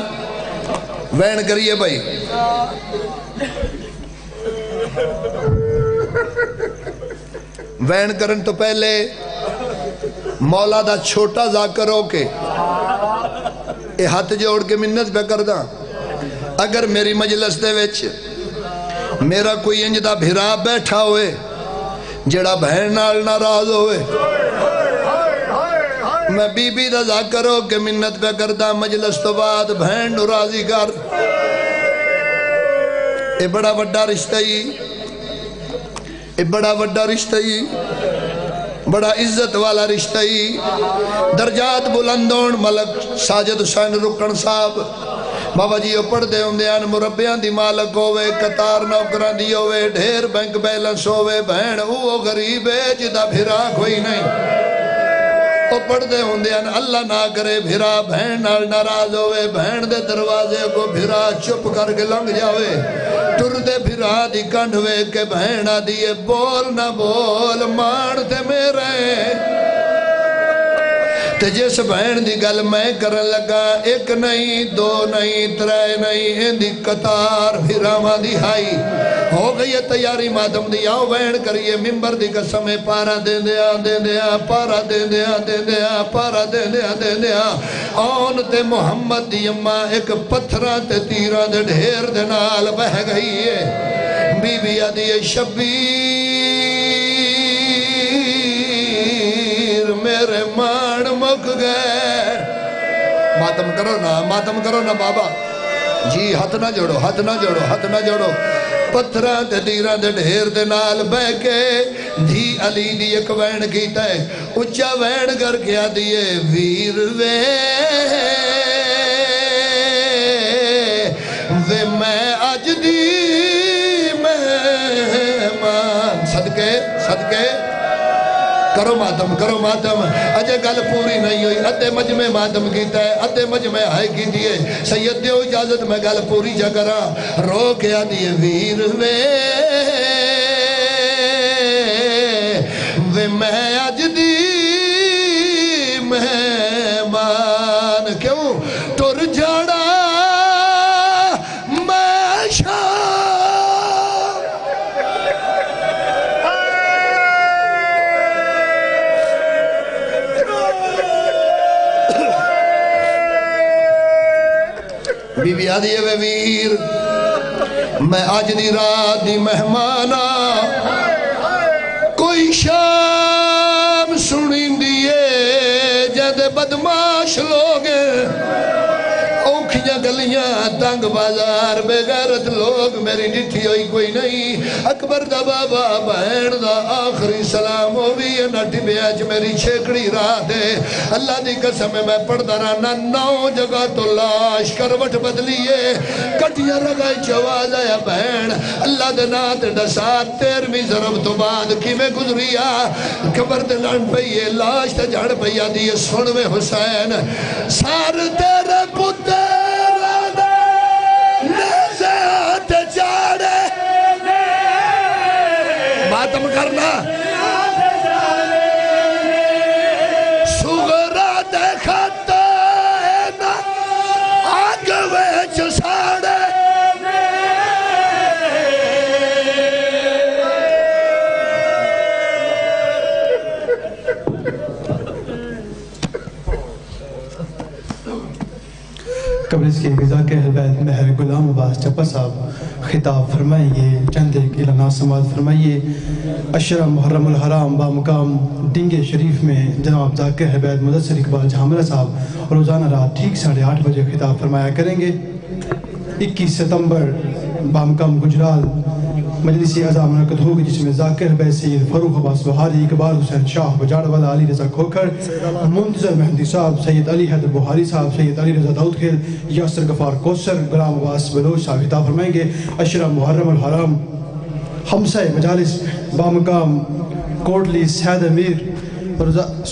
وین کریے بھائی وین کرن تو پہلے مولا دا چھوٹا ذاکر ہو کے اے ہاتھ جوڑ کے منت پہ کر دا اگر میری مجلس دے وچ میرا کوئی انجدہ بھرا بیٹھا ہوئے جڑا بہن نال ناراض ہوئے میں بی بی دا ذاکر ہو کے منت پہ کر دا مجلس تو بعد بہن نو راضی کر اے بڑا وڈا رشتہ ہی اے بڑا وڈا رشتہ ہی بڑا عزت والا رشتہ ہی درجات بلندون ملک ساجد حسین رکن صاحب بابا جی پڑھ دے ہوں دیان مربیان دی مالک ہوئے قطار نوکران دی ہوئے ڈھیر بینک بیلنس ہوئے بہن وہ غریب ہے جدہ بھرا کوئی نہیں وہ پڑھ دے ہوں دیان اللہ نہ کرے بھرا بہن نال ناراض ہوئے بہن دے دروازے کو بھرا چپ کر کے لنگ جاوے ٹر دے بھرا دی کنڈوے کے بہنہ دیئے بول نہ بول مانتے میرے تے جس بہن دی گل میں کرن لگا ایک نہیں دو نہیں ترے نہیں اندی قطار بھراواں دی ہائی ہو گئی ہے تیاری مادم دی آؤ بہن کریے ممبر دی قسمیں پارا دے دیا دے دیا پارا دے دیا دے دیا پارا دے دیا دے دیا آن تے محمد دی اماں ایک پتھران تے تیران دے ڈھیر دے نال بہ گئی ہے بی بی آدھی شبیر میرے مان مک گئے ماتم کرو نا بابا جی ہاتھ نہ جوڑو ہاتھ نہ جوڑو ہاتھ نہ جوڑو پتھران تے تیران دے ڈھیر دے نال بہ کے دھی علی دی ایک وین کیتا ہے اچھا وین کر کیا دیئے ویر وے میں آج دی مہمان صدقے کرو ماتم اجے گل پوری نہیں ہوئی ادھے مجمع ماتم کیتا ہے ادھے مجمع ہائے کی دیئے سید دیو اجازت میں گل پوری جا کرا رو کیا دیئے ویر وے میں آج دی مہمان کیوں تر جاڑا میں شاہ بی بی آدھی ہے ویر میں آج دی رات دی مہمانا کوئی شام سنیں دیئے جد بدماش لوگ اوکھیاں گلیاں تنگ بازار بے غیرت لوگ میری ڈٹھی ہوئی کوئی نہیں اکبر دا بابا بہن دا آخری سلام ہوئی نٹی بیاج میری چھیکڑی رات ہے اللہ دی قسم میں پڑھتا رہنا 9 جگہ تو لاش کروٹ بدلیے کٹیا رگائی چواز آیا بہن اللہ دے نات ڈسات 13ویں ضرب تو بعد کی میں گزریا قبر دے لڑ پئیے لاش تے جھڑ پئیا دیئے سنوے حسین سار تیرے پتر دے نزیات جاڑے ماتم کرنا سغرہ دے خطہ آگ ویچ ساڑے قبل اس کے غذا کے حلبیت مہر غلام عباس چپا صاحب خطاب فرمائیے چند ایک اعلانات سماعت فرمائیے عشرہ محرم الحرام بامقام ڈنگے شریف میں جناب ذاکر حلبیت مدثر اقبال جھامرہ صاحب روزانہ رات ٹھیک 8:30 بجے خطاب فرمایا کریں گے 21 ستمبر بامقام گجرال مجلسی عزا منعقد ہوگی جس میں ذاکر حلبیت سید فروخ عباس بہاری اقبال حسین شاہ بجاڑ والا علی رضا کھوکھر منتظر مہندی صاحب سید علی حیدر بہاری صاحب سید علی رضا داؤد خیل یاسر غفار کوثر غلام عباس بلوچ صاحب خطاب فرمائیں گے عشرہ محرم الحرام خمسہ مجالس بامقام کوٹلی سید امیر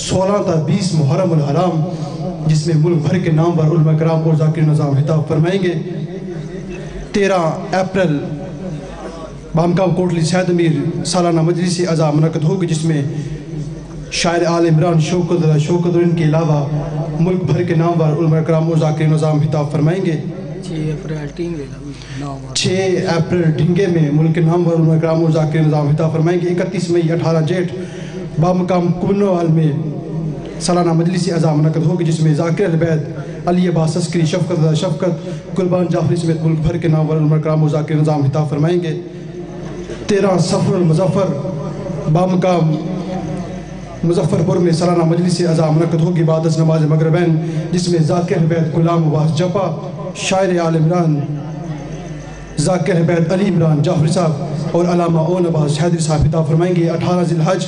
16 تا 20 محرم الحرام جس میں ملک بھر کے نام پر علماء کرام اور ذاکر نظام خطاب فرمائیں گے 13 اپریل بامقام کوٹلی سید امیر سالانہ مجلسی عزا منعقد ہوگی جس میں شاعر آل عمران شوکت اور ان کے علاوہ ملک بھر کے نام پر علماء کرام اور ذاکر نظام خطاب فرمائیں گے 6 اپریل ڈھنگے میں ملک کے نام پر علماء کرام اور ذاکر نظام خطاب فرمائیں گے 31 مئی 18 جیٹ بامقام کبنوال میں سالانہ مجلسی عزا منعقد ہوگی جس میں ذاکر حلبیت علی عباس عسکری شفقت قربان جعفری سمیت ملک بھر کے نام پر علماء کرام اور ذاکر نظام خطاب فرمائیں گے 13 صفر المظفر بامقام مظفر پور میں سالانہ مجلس عزا منعقد ہوگی بعد از نماز مغربین جس میں ذاکر حلبیت غلام عباس جپا شاعر آل عمران ذاکر حلبیت علی عمران جعفری صاحب اور علامہ اون عباس حیدر صاحب خطاب فرمائیں گے 18 ذی الحج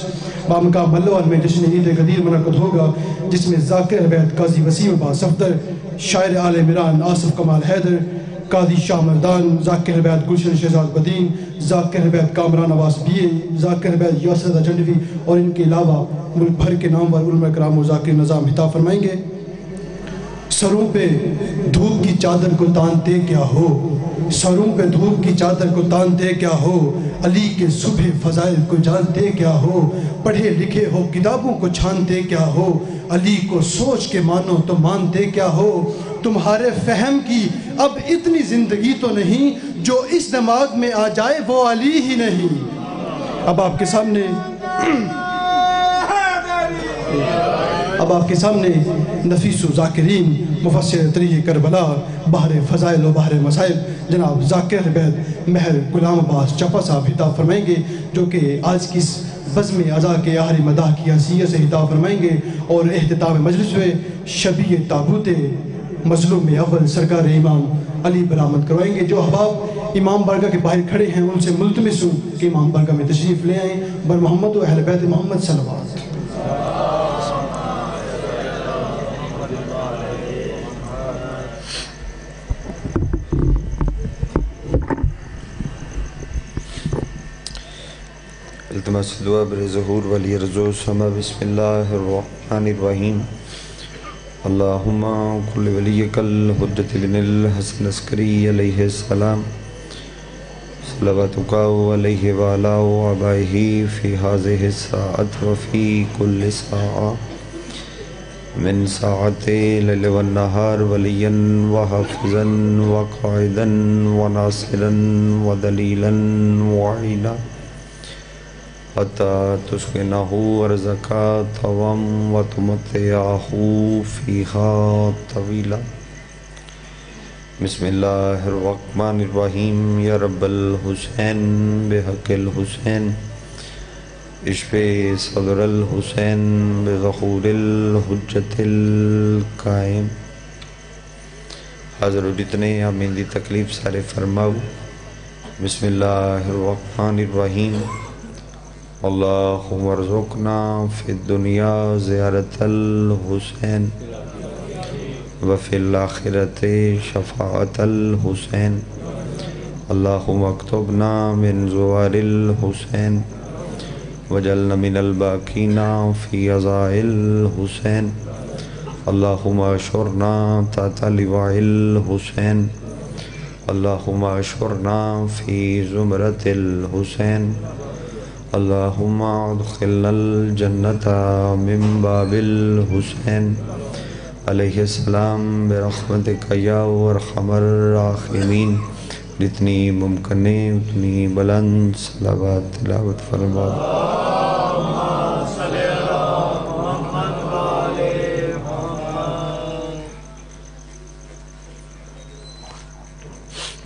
بامقام ملوان میں جشن عید غدیر منعقد ہوگا جس میں ذاکر حلبیت قاضی وسیم عباس صفدر شاعر آل عمران آصف کمال حیدر قاضی شاہ مردان ذاکر حلبیت گلشن شہزاد بدین ذاکر حلبیت کامران عباس بیے ذاکر حلبیت یاسر جنڈوی اور ان کے علاوہ ملک بھر کے نام پر علماء کرام و ذاکر نظام خطاب فرمائیں گے سروں پہ دھوپ کی چادر کو تانتے کیا ہو سروں پہ دھوپ کی چادر کو تانتے کیا ہو علی کے صبح فضائل کو جانتے کیا ہو پڑھے لکھے ہو کتابوں کو چھانتے کیا ہو علی کو سوچ کے مانو تو مانتے کیا ہو تمہارے فہم کی اب اتنی زندگی تو نہیں جو اس دماغ میں آ جائے وہ علی ہی نہیں اب آپ کے سامنے نفیس و ذاکرین مفسر طریق کربلا بحر فضائل و بحر مسائل جناب ذاکر حلبیت مہر غلام عباس چپا صاحب خطاب فرمائیں گے جو کہ آج کی اس بزم عزا کے آخری مداح کی حیثیت سے خطاب فرمائیں گے اور اختتام مجلس میں شبیہ تابوت مظلوم اول سرکار امام علی برآمد کروائیں گے جو احباب امام بارگاہ کے باہر کھڑے ہیں ان سے ملتمس ہوں کہ امام بارگاہ میں تشریف لے آئیں بر محمد و اہل بیت محمد صلوات التماس دعا بر ظہور ولی رضو سما بسم اللہ الرحمن الرحیم اللہم کل ولیک الحجت بن الحسن عسکری علیہ السلام صلواتک علیہ وعلا وعبائہ فی حاضر الساعت وفی کل ساعہ من ساعت لیل والنہار ولیا وحافظا وقائدا وناصرا ودلیلا وعینا حتی تسکنہو ارزکا طوام وتمتعہو فیہا طویلا بسم اللہ الرحمن الرحیم یا رب الحسین بحق الحسین اشفِ صدر الحسین بظہور الحجت القائم حاضر جتنے آمین دی تکلیف سارے فرماؤ بسم اللہ الرحمن الرحیم اللہم ارزقنا فی الدنیا زیارت الحسین وفی الآخرت شفاعت الحسین اللہم اکتبنا من زوار الحسین وجلنا من الباقین فی عزاء الحسین اللہم اشرنا تحت لواء الحسین اللہم اشرنا فی زمرت الحسین اللہم ادخلنا الجنت من باب الحسین علیہ السلام برحمتک یا ارحم الراحمین. جتنی ممکن ہے اتنی بلند صلوات تلاوت فرما.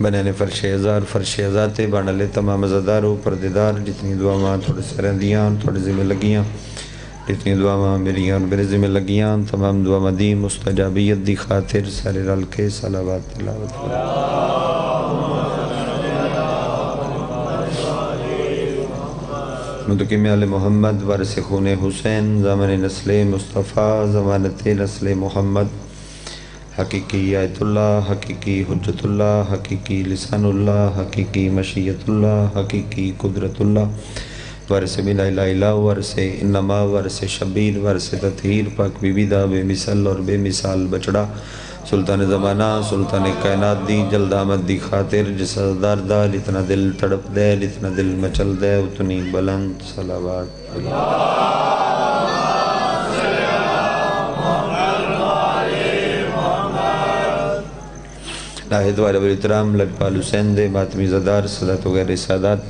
بنانے فرش ازار فرش ازاتے بانالے تمام ازاداروں پردیدار جتنی دعاواں تھوڑے سے رہندیاں تھوڑے ذمہ لگیاں جتنی دعاواں میریاں میرے ذمہ لگیاں تمام دعاواں دی مستجابیت دی خاطر سارے رل کے صلوات تلاوت فرما. مدکم آل محمد وارث خون حسین زمان نسل مصطفیٰ ضمانت نسل محمد حقیقی آیت اللہ حقیقی حجت اللہ حقیقی لسان اللہ حقیقی مشیت اللہ حقیقی قدرت اللہ وارث بلا الہ الا وارث انما وارث شبیر وارث تطہیر پاک بی بی دا بے مثال اور بے مثال بچڑا سلطان زمانہ سلطان کائنات دی جلد آمد دی خاطر جس ازدار دا جتنا دل تڑپ دے جتنا دل مچل دے اتنی بلند صلوات. لاہد وارب الاحترام لجپال حسین دے ماتمی زدار صدات وغیر سادات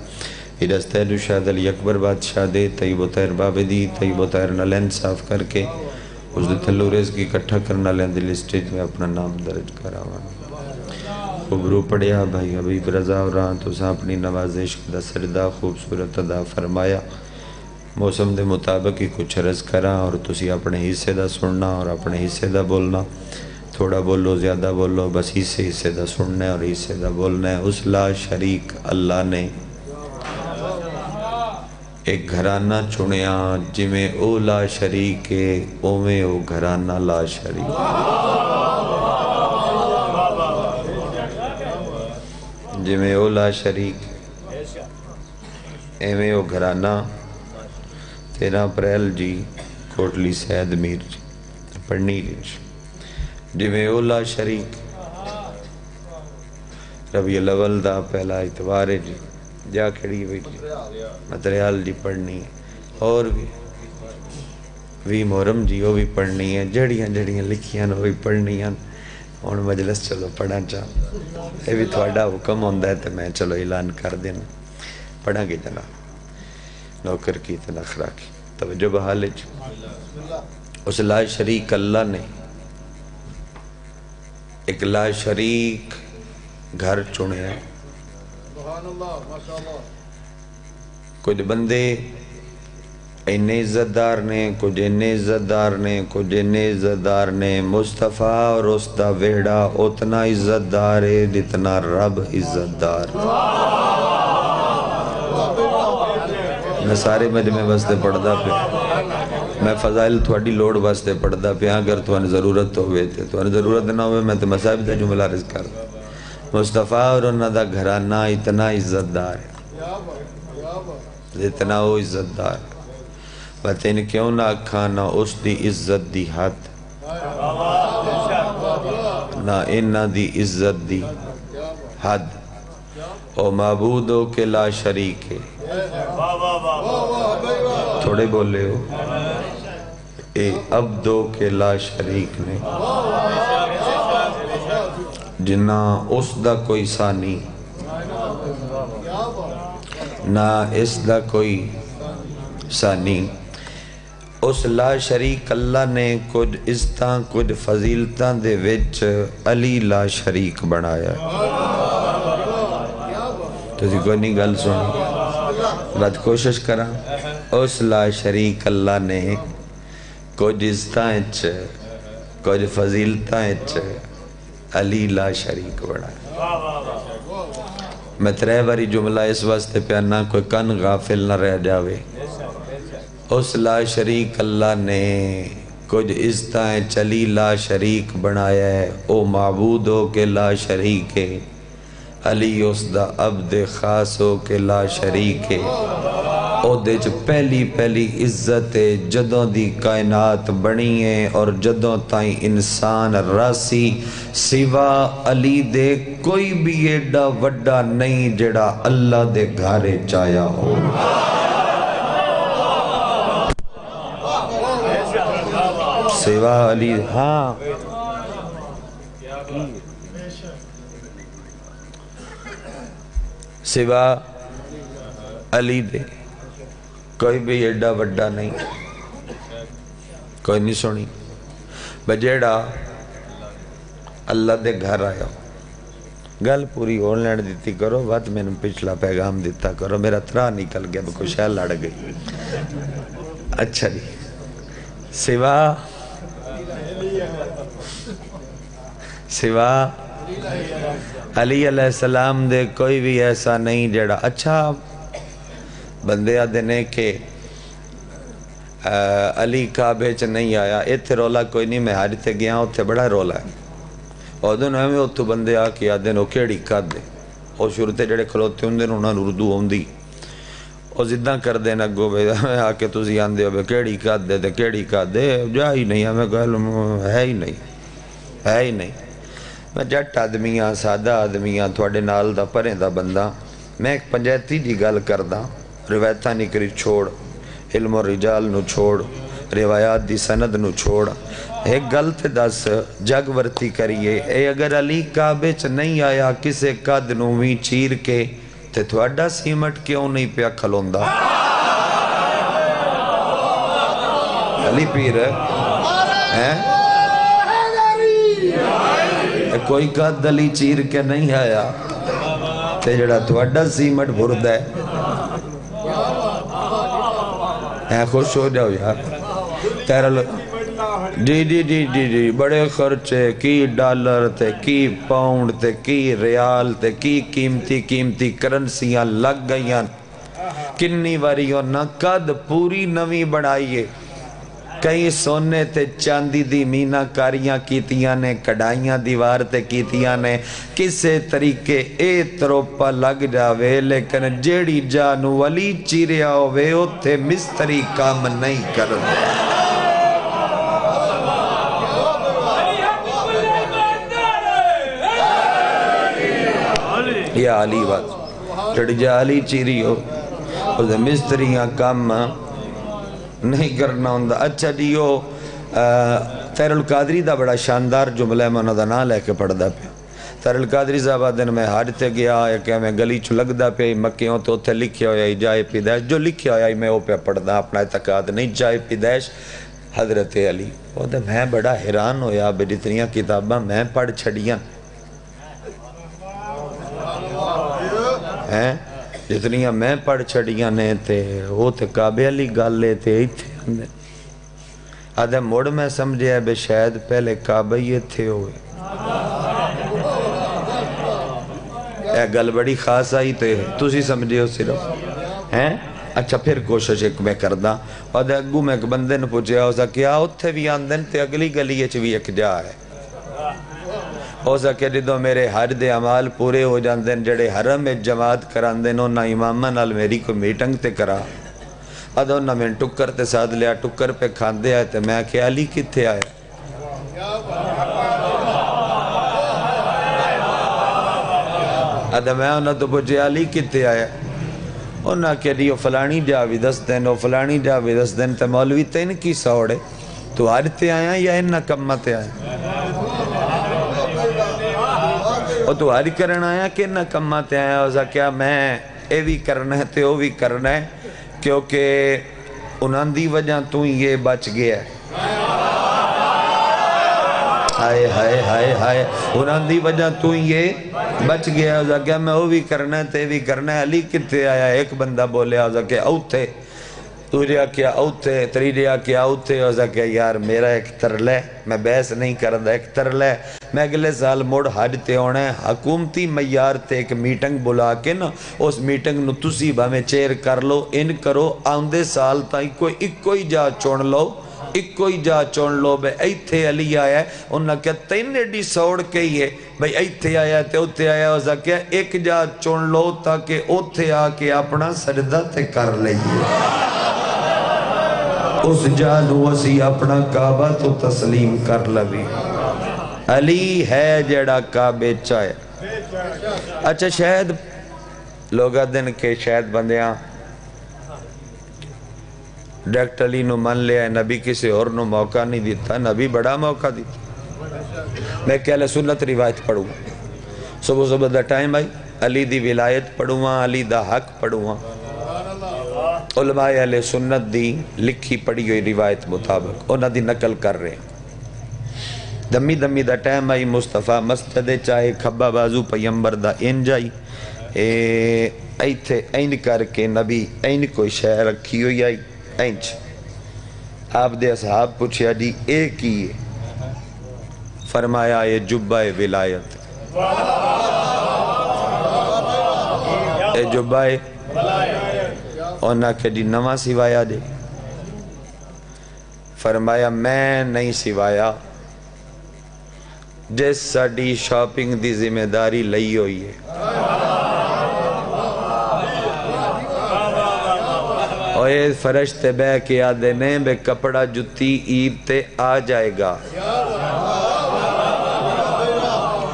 ادستیل شاہد علی اکبر بادشاہ دے طیب و طیر بابدی طیب و طیر نلین صاف کر کے اس دے تھلو ریز کی کٹھا کرنا لین دل اسٹیج میں اپنا نام درج کراوانا. خوبرو پڑیا بھائی حبیب رضا اور رہاں تو ساں اپنی نوازش دا سجدہ خوبصورت ادا فرمایا. موسم دے مطابق ہی کچھ عرض کرا اور تسی اپنے حصے دا سننا اور اپنے حصے دا بولنا. تھوڑا بولو زیادہ بولو بس حصے دا سننا ہے اور حصے دا بولنا ہے. اس لا شریک اللہ نے ایک گھرانہ چنیا جمیں او لا شریک اومیں او گھرانہ لا شریک. جمیں او لا شریک ایمیں او گھرانہ 13 اپریل جی کوٹلی سید میر جی پڑھنی رنش جمیں او لا شریک ربیع الاول دا پہلا اتوار جی جا کھڑی ہوئی جی متریال جی پڑھنی ہے اور بھی محرم جی وہ بھی پڑھنی ہے جڑیاں لکھیاں وہ بھی پڑھنی ہیں. اور مجلس چلو پڑھا چاہ یہ بھی تھوڑا حکم ہوندہ ہے تو میں چلو اعلان کر دینا پڑھا گے جناب نوکر کی تنخرا کی توجہ بحال جی. اس لا شریک اللہ نے ایک لا شریک گھر چنے ہیں. کچھ بندے اینے عزت دار نے کچھ اینے عزت دار نے کچھ اینے عزت دار نے مصطفیٰ اور اس دا ویڑا اتنا عزت دار ہے جتنا رب عزت دار. میں سارے مجمع واسطے پڑھدا پہ میں فضائل تھوڑی لوڑ واسطے پڑھدا پہ اگر تھوڑی ضرورت ہوئے تھے تھوڑی ضرورت نہ ہوئے میں تو مصاحب دا جملہ عرض کر. مصطفیٰ اور انہاں دا گھرانہ اتنا عزت دار ہے اتنا وہ عزت دار بتین کیوں نہ کھانا اس دی عزت دی حد نہ انہ دی عزت دی حد او معبودوں کے لا شریک ہے. تھوڑے بولے ہو اے عبدوں کے لا شریک نے جنہ اس دا کوئی ثانی نہ اس دا کوئی ثانی. اس لا شریک اللہ نے کچھ عزتاں کچھ فضیلتاں دے وچ علی لا شریک بنایا. تو جی کوئی نہیں گل سنی بات کوشش کرا. اس لا شریک اللہ نے کچھ عزتاں کچھ فضیلتاں علی لا شریک بنا. میں 3 باری جملہ اس واسطے پیانا کوئی کن غافل نہ رہ جاوے. اس لا شریک اللہ نے کچھ اس طرح چلی لا شریک بنایا ہے. او معبود ہو کے لا شریک ہے. علی اس دا عبد خاص ہو کے لا شریک ہے. او دے چ پہلی عزت ہے جدوں دی کائنات بنی ہے اور جدوں تائیں انسان راسی سوا علی دے کوئی بھی ایڈا وڈا نہیں جڑا اللہ دے گھارے چایا ہو. سوا علی ہاں سوا علی دے کوئی بھی ایڈا وڈا نہیں. کوئی نہیں سنی بجیڑا اللہ دے گھر آیا. گل پوری ہون لین دیتی کرو. بات میں نے پچھلا پیغام دیتا کرو. میرا ترا نکل گیا کوئی شاہ لڑ گئی. اچھا جی سوا علی علیہ السلام دے کوئی بھی ایسا نہیں جڑا. اچھا بندے آدھے نے کہ علی کعبے چ نہیں آیا. ایتھے رولا کوئی نہیں. میں حج تے گیا اتھے بڑا رولا ہے. ادھر میں اتو بندے آ کے آدھے نو کیڑی کد دے. وہ شروع تے جڑے کھلوتے ہوں انہوں نے اردو آندی. وہ زدہ کر دینا گو بے آ کے تسی آندے ہو بے کیڑی کد دے تے کیڑی کد دے. جا ہی نہیں ہمیں گل ہے ہی نہیں. میں جٹ آدمیاں سادہ آدمیاں تھوڑے نال دا پریں دا بندہ. میں ایک پنجیتی جی گل کردہ. روایتہ نکری چھوڑ علم و رجال نو چھوڑ روایات دی سند نو چھوڑ. ایک گل تے دس جگ ورتی کریے. اے اگر علی کعبے چ نہیں آیا کسے قد نو وی چیر کے تے تھوڑا سیمٹ کیوں نہیں پیا کھلوندا. علی پیر ہے کوئی قد علی چیر کے نہیں آیا تے جڑا تھوڑا سیمٹ بھردہ ہے. خوش ہو جاؤ یار. تیرا جی بڑے خرچے کی ڈالر تے کی پاؤنڈ تے کی ریال تے کی قیمتی کرنسیاں لگ گئیاں. کنی واریوں نہ قد پوری نوی بڑھائیے. کئی سونے تے چاندی دی مینا کاریاں کیتیاں نے کڑائیاں دیوار تے کیتیاں نے. کسے طریقے اے تروپا لگ جاوے لیکن جیڑی جانو علی چیریا ہوئے اتھے مستری کام نہیں کر دے. یا علی بات جڑ جا علی چیری ہو اسے مستریاں کام نہیں کرنا ہوندہ. اچھا جیو تیر القادری دا بڑا شاندار جملہ ہے. میں انہوں دا نہ لے کے پڑھ دا پیا. تیر القادری صاحبہ دن میں حج تے گیا یا کہ میں گلی چو لگ دا پیا مکیوں تو اتھے لکھیا ہویا جائے پیدائش. جو لکھیا ہویا میں وہ پہ پڑھ دا اپنا اعتقاد نہیں. جائے پیدائش حضرت علی. وہ دے میں بڑا حیران ہویا بے جتنیاں کتاباں میں پڑھ چھڑیاں جتنیاں میں پڑھ چھڑیاں نے تے وہ تے کعبے علی گال لے تے ایتھے اندے. آدھے موڑ میں سمجھے ہے بے شاید پہلے کعبہ یہ تھے ہوئے. اے گل بڑی خاص آئی تے تُسی سمجھے ہو صرف ہیں. اچھا پھر کوشش ایک میں کردہ. آدھے اگو میں ایک بندے نے پوچھے ہو سا کیا اتھے بھی آندن تے اگلی گلی اچھ بھی ایک جا ہے. ہو سکے جدو میرے حج دے عمال پورے ہو جاندن جڑے حرم میں جماعت کراندن انہا امامہ نال میری کوئی میٹنگ تے کرا. ادھا انہا میں ٹکر تے ساتھ لیا ٹکر پہ کھاندے آئے تے میں کہ علی کتے آئے. ادھا میں انہا تو پوچھے علی کتے آئے. انہا کہ دیو فلانی جاوی دس دن و فلانی جاوی دس دن تے مولوی تین کی سوڑے تو حج تے آیا یا انہا کمہ تے آیا. اور تو حج کرنا آیا کہ نہ کمہ تے آیا. ہو سا کیا میں اے بھی کرنا ہے تے او بھی کرنا ہے کیونکہ انہاں دی وجہ تو یہ بچ گیا ہے. ہائے ہائے ہائے ہائے انہاں دی وجہ تو یہ بچ گیا ہے. ہو سا کیا میں او بھی کرنا ہے تے بھی کرنا ہے. علی کتے آیا. ایک بندہ بولے ہو سا کہ او تھے دوجا کیا اوتے تریجا کیا اوتے اس کہ یار میرا ایک ترل ہے میں بحث نہیں کردا ایک ترل ہے میں اگلے سال مڑ حج تے ہونا ہے حکومتی معیار تے ایک میٹنگ بلا کے نا اس میٹنگ نو تسی باویں چیئر کر لو ان کرو آندے سال تائیں کوئی جا چون لو کوئی جا چون لو بے ایتھے علی آیا ہے انہاں کیا تین ایڈی سوڑ کے ہی ہے بھئی ایتھے آیا تے اوتھے آیا اسا کیا ایک جا چون لو تاکہ اوتھے آ کے اپنا سجدہ تے کر لئیے اس جانو اسی اپنا کعبہ تو تسلیم کر لوی علی ہے جڑا کعبے چاہے اچھا شاید لوگا دن کے شاید بندیاں ڈاکٹر علی نو من لیا ہے نبی کسی اور نو موقع نہیں دیتا نبی بڑا موقع دیتا میں کہلے سنت روایت پڑھوں صبح دا ٹائم آئی علی دی ولایت پڑھوں علی دا حق پڑھوں علماء اہل سنت دی لکھی پڑھی ہوئی روایت مطابق انہاں دی نقل کر رہے ہیں دمی دا ٹائم آئی مصطفیٰ مسجد چاہے کھبا بازو پیمبر دا انج آئی ایتھے این کر کے نبی این کوئی شہ رکھی ہوئی آئی اینچ آپ دے اصحاب پوچھیا جی ایک ہی ہے فرمایا یہ جبہ ولایت اے جبہ اونا کہ جی نواں سوایا دے فرمایا میں نہیں سوایا جس ساڑی شاپنگ دی ذمہ داری لئی ہوئی ہے اور یہ فرشتے بے کے آدھے نے بے کپڑا جتی عید تے آ جائے گا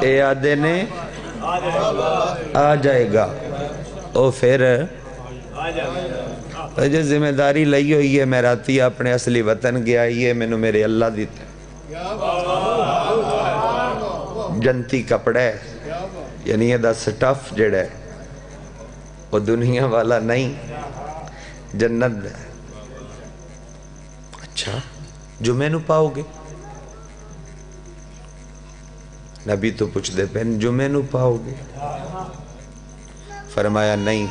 اے آدھے نے آ جائے گا او پھر جو ذمہ داری لئی ہوئی ہے میں راتی اپنے اصلی وطن گیا یہ میں نے میرے اللہ دیتا جنتی کپڑا ہے یعنی یہ دا سٹف جڑا ہے وہ دنیا والا نہیں جنت ہے اچھا جمعہ نو پاؤ گے نبی تو پوچھ دے پہن جمعہ نو پاؤ گے فرمایا نہیں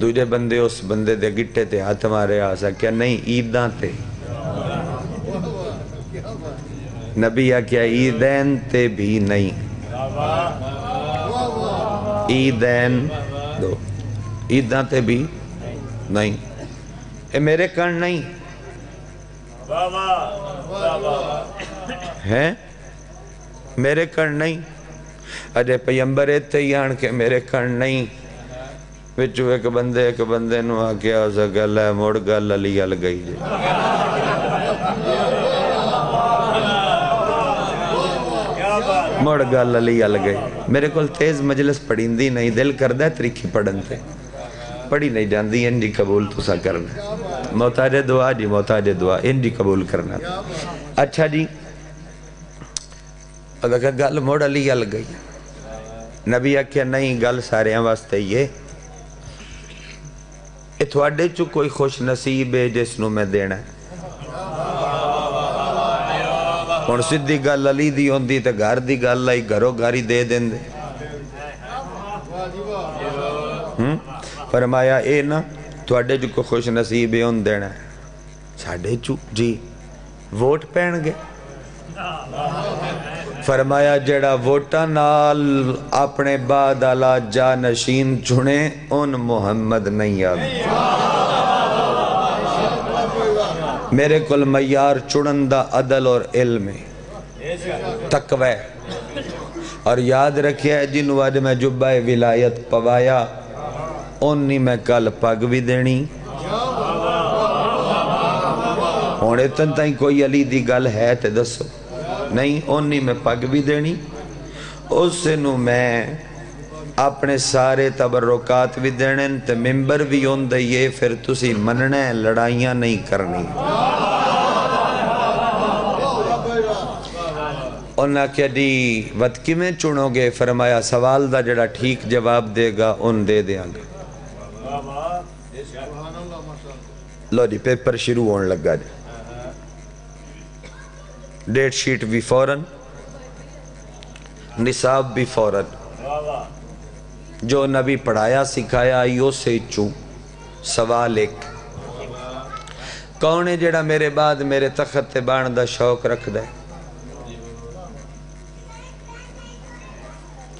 دوجہ بندے اس بندے دے گٹے تے ہاتھ مارے آسا کیا نہیں عیداں تے نبی کیا عیدین تے بھی نہیں عیدین دو عیداں تے بھی نہیں اے میرے کن نہیں ہیں میرے کن نہیں اجے پیمبر ایتے ہی آن کے میرے کن نہیں وچو ایک بندے نو آکیا اسا گل ہے موڑ گل علی ال گئی جے موڑ گل علی ال گئی میرے کول تیز مجلس پڑھیں دی نہیں دل کردہ ہے تریکھی پڑھن تے پڑھی نہیں جاندی ان جی قبول تو سا کرنا محتاج دعا جی محتاج دعا ان جی قبول کرنا اچھا جی اگر گل موڑ علی ال گئی نبی آکھیا نہیں گل سارے ہیں واسطے یہ اتھواڑے چو کوئی خوش نصیب ہے جس نو میں دینا ہے اور صدی گل علی دی ہوندی تے گھر دی گل لائی گھرو گھاری دے دیں دے فرمایا اے نا تھوڑے جو کو خوش نصیب ہے ان دینا ہے ساڑھے چو جی ووٹ پہن گے فرمایا جڑا ووٹا نال اپنے بعد آلہ جانشین چنے ان محمد نہیں آگے میرے کل معیار چڑندہ عدل اور علم تقوی اور یاد رکھیا ہے جن وعد میں جبہ ولایت پوایا انہی میں کل پاگ بھی دینی ہونے تنتائیں کوئی علی دی گل ہے تے دسو نہیں انہی میں پاگ بھی دینی اس سے نو میں اپنے سارے تبرکات بھی دینے تے ممبر بھی ہون دے یہ پھر تسی مننے لڑائیاں نہیں کرنی انہاں کیا دی وطکی میں چنو گے فرمایا سوال دا جڑا ٹھیک جواب دے گا ان دے دیا گا لو جی پیپر شروع ہون لگا جی ڈیٹ شیٹ بھی فوراں نصاب بھی فوراں جو نبی پڑھایا سکھایا آئیو سے چوں سوال ایک کون ہے جڑا میرے بعد میرے تخت تے بان دا شوق رکھ دے؟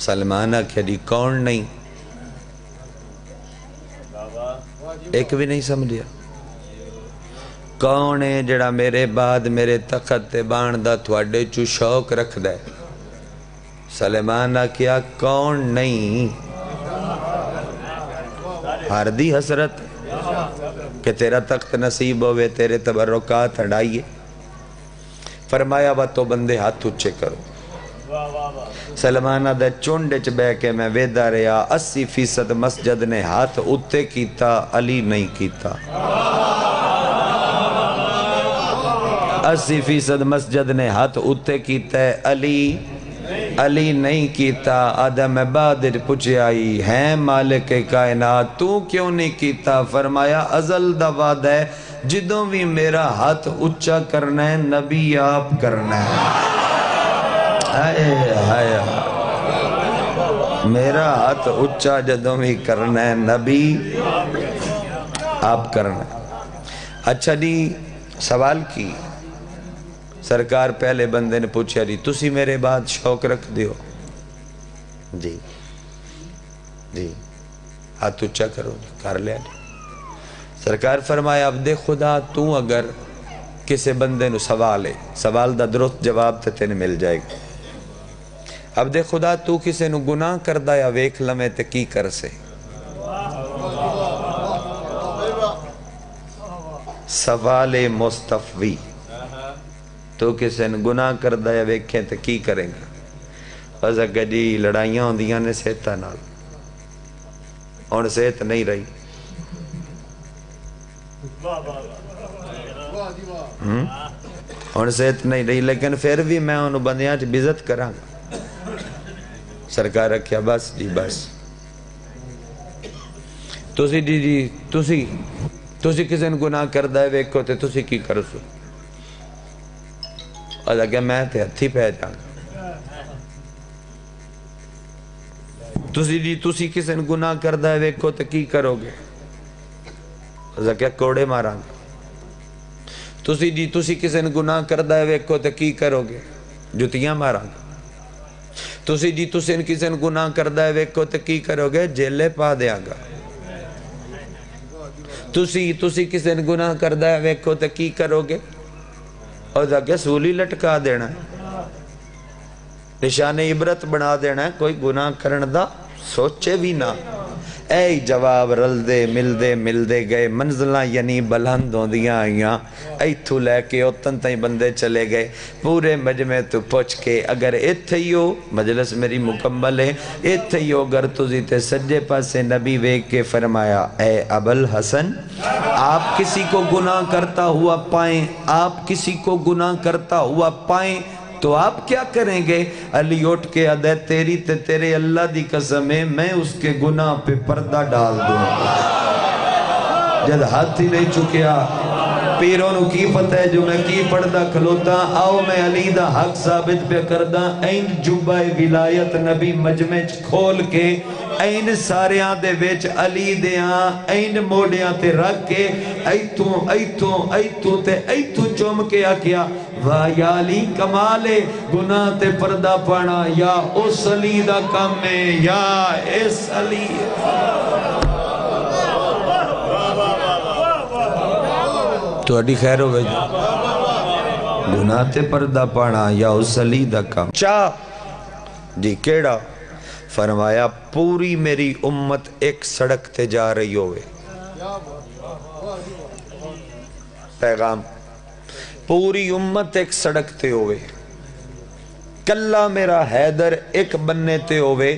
سلمان آکھیا جی کون نہیں؟ ایک بھی نہیں سمجھیا۔ کون ہے جڑا میرے بعد میرے تخت تے بان دا تھوڑے چو شوق رکھ دے؟ سلمان آکھیا کون نہیں؟ ہر دی حسرت کہ تیرا تخت نصیب ہوئے، تیرے تبرکات ہڑائیے۔ فرمایا با تو بندے ہاتھ اچھے کرو۔ سلمانہ دے چونڈے بے کے میں ویدہ رہا 80% مسجد نے ہاتھ اتے کیتا، علی نہیں کیتا۔ 80% مسجد نے ہاتھ اتے کیتا ہے، علی نہیں کیتا۔ آدم بادر پوچھے آئی ہیں مالک کائنات تو کیوں نہیں کیتا؟ فرمایا ازل دا وعدہ ہے جدوں بھی میرا ہاتھ اچھا کرنا ہے نبی آپ کرنا ہے۔ میرا ہاتھ اچھا جدوں بھی کرنا ہے نبی آپ کرنا ہے۔ اچھا جی سوال کی سرکار پہلے بندے نے پوچھا جی تسی میرے بعد شوق رکھ دیو؟ جی ہاتھ اچھا کرو کر لیا جی۔ سرکار فرمایا عبد خدا تو اگر کسے بندے نو سوال دا درست جواب تے تینے مل جائے گا۔ عبد خدا تو کسے نو گناہ کردہ یا ویکھ لمے تے کی کر سے؟ سوال مستفوی تو کسے نو گناہ کردہ یا ویکھیں تے کی کریں گا؟ بس اگر جی لڑائیاں ہوں دیاں نے سیتا نال اور سیت نہیں رہی، اور سیت نہیں رہی، لیکن پھر بھی میں انہوں بندیاں چھ بیزت کراں گا۔ سرکار رکھیا بس جی بس تسی کسی نے گناہ کردہ ہے ویکھو تے تسی کی کرو سو؟ اور اگر میں تے ہتھی پہ جاؤں تسی کسی نے گناہ کردہ ہے ویکھو تے کی کرو گے؟ اور اگر کوڑے ماراں گا۔ تسی کسی نے گناہ کردہ ہے ویکھو تے کی کرو گے؟ جتیاں ماراں گا۔ تسی کسی نے گناہ کردہ ہے ویکھو تے کی کرو گے؟ جیلے پا دیاں گا۔ تسی کسی نے گناہ کردہ ہے ویکھو تے کی کرو گے؟ اور اگر سولی لٹکا دینا ہے، نشان عبرت بنا دینا ہے، کوئی گناہ کرن دا سوچے بھی نہ۔ اے جواب ملدے گئے، منزلہ یعنی بلند ہوں دیاں آئیاں، ایتھو لے کے اتن تائیں بندے چلے گئے۔ پورے مجمع تو پوچھ کے اگر ایتھے ہی ہو، مجلس میری مکمل ہے، ایتھے ہی ہو گر تُزی تے سجے پاسے نبی ویک کے فرمایا اے ابوالحسن آپ کسی کو گناہ کرتا ہوا پائیں تو آپ کیا کریں گے؟ علی اٹھ کے ادھے تیری تے تیرے اللہ دی قسم ہے میں اس کے گناہ پہ پردہ ڈال دوں گا۔ جد ہاتھ ہی نہیں چکیا پیروں نو کی پتہ ہے جو میں کی پردہ کھلوتا، آؤ میں علی دا حق ثابت پہ کردہ۔ این جبہ ولایت نبی مجمع کھول کے این ساریاں دے ویچ علی دیاں این موڑیاں تے رکھ کے ایتوں چوم کے آکیا واہ یا علی کمالے گناہ تے پردہ پانا یا اس علی دا کم ہے یا اس علی۔ تو اڈی خیر ہوئے گناہ تے پردہ پانا یا اس علی دا کم چاہ جی کیڑا؟ فرمایا پوری میری امت ایک سڑک تے جا رہی ہوئے، پیغام پوری امت ایک سڑک تے ہوئے، کلہ میرا حیدر ایک بننے تے ہوئے،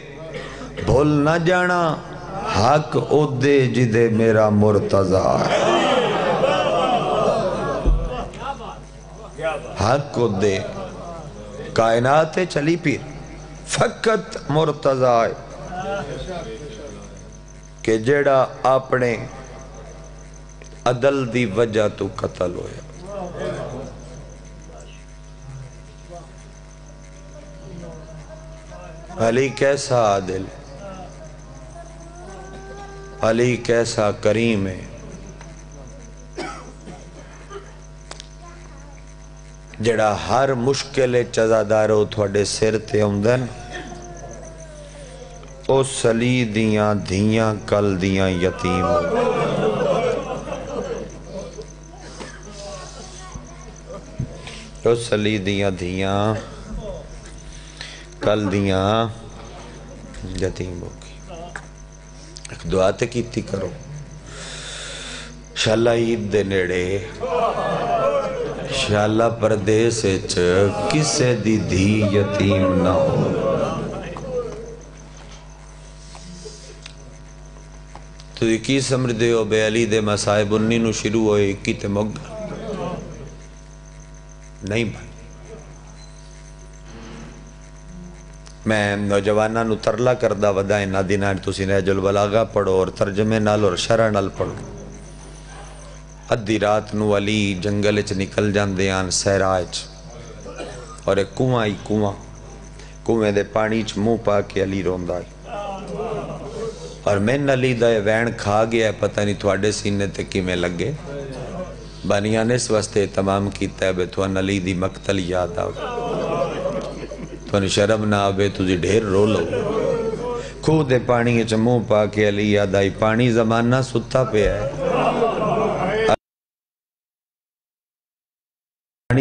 بھول نہ جانا حق او دے جدے میرا مرتضی ہے، حق کو دے کائنات چلی پیر فقط مرتضی ہے کہ جیڑا اپنے عدل دی وجہ تو قتل ہویا۔ علی کیسا عادل، علی کیسا کریم ہے، جڑا ہر مشکل چزادارو تھوڑے سر تے آمدن او سلی دیاں دھیاں کل دیاں یتیم او سلی دیاں دھیاں کل دیاں یتیم ہوگی ایک دعا تے کیتی کرو شاءاللہ عید دے نیڑے شاءاللہ پردیس اچ کسے دی دھی یتیم نہ ہو تو یہ کی سمجھ دے ہو بے علی دے مسائب 19 نو شروع ہوئے کی تے مگا نہیں بھائی میں نوجوانہ نو ترلا کردہ ودا انہا دینان تسی نہج البلاغہ پڑھو اور ترجمے نال اور شرح نال پڑھو ادھی رات نو علی جنگل اچ نکل جاندے آن سہراج اور ایک کنواں ہی کنویں دے پانی چ منہ پا کے علی روندہ ہے اور میں علی دا وین کھا گیا ہے پتہ نہیں تھوڑے سینے تے کی میں لگے بانیاں نے اس واسطے تمام کیتا ہے بے تھوان علی دی مقتل یاد آو تھوان شرم نہ آوے تجھے ڈھیر رو لو کھو دے پانی چ منہ پا کے علی یاد آئی پانی زمانہ ستا پہ ہے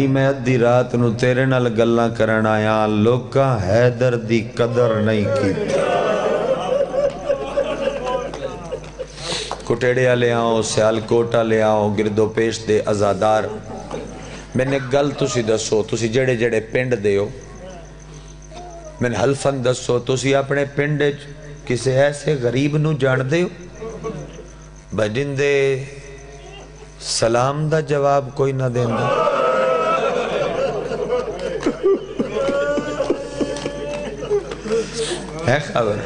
میں ادھی رات نو تیرے نال گلاں کرن آیا لوکاں حیدر دی قدر نہیں کی کٹیڑیا لے آؤں سیال کوٹا لے آؤں گردو پیش دے ازادار میں نے گل تسی دسو تسی جڑے جڑے پنڈ دے ہو میں نے حلفن دسو تسی اپنے پنڈ کسے ایسے غریب نو جان دے ہو بجن دے سلام دا جواب کوئی نہ دیں دا ہے خبر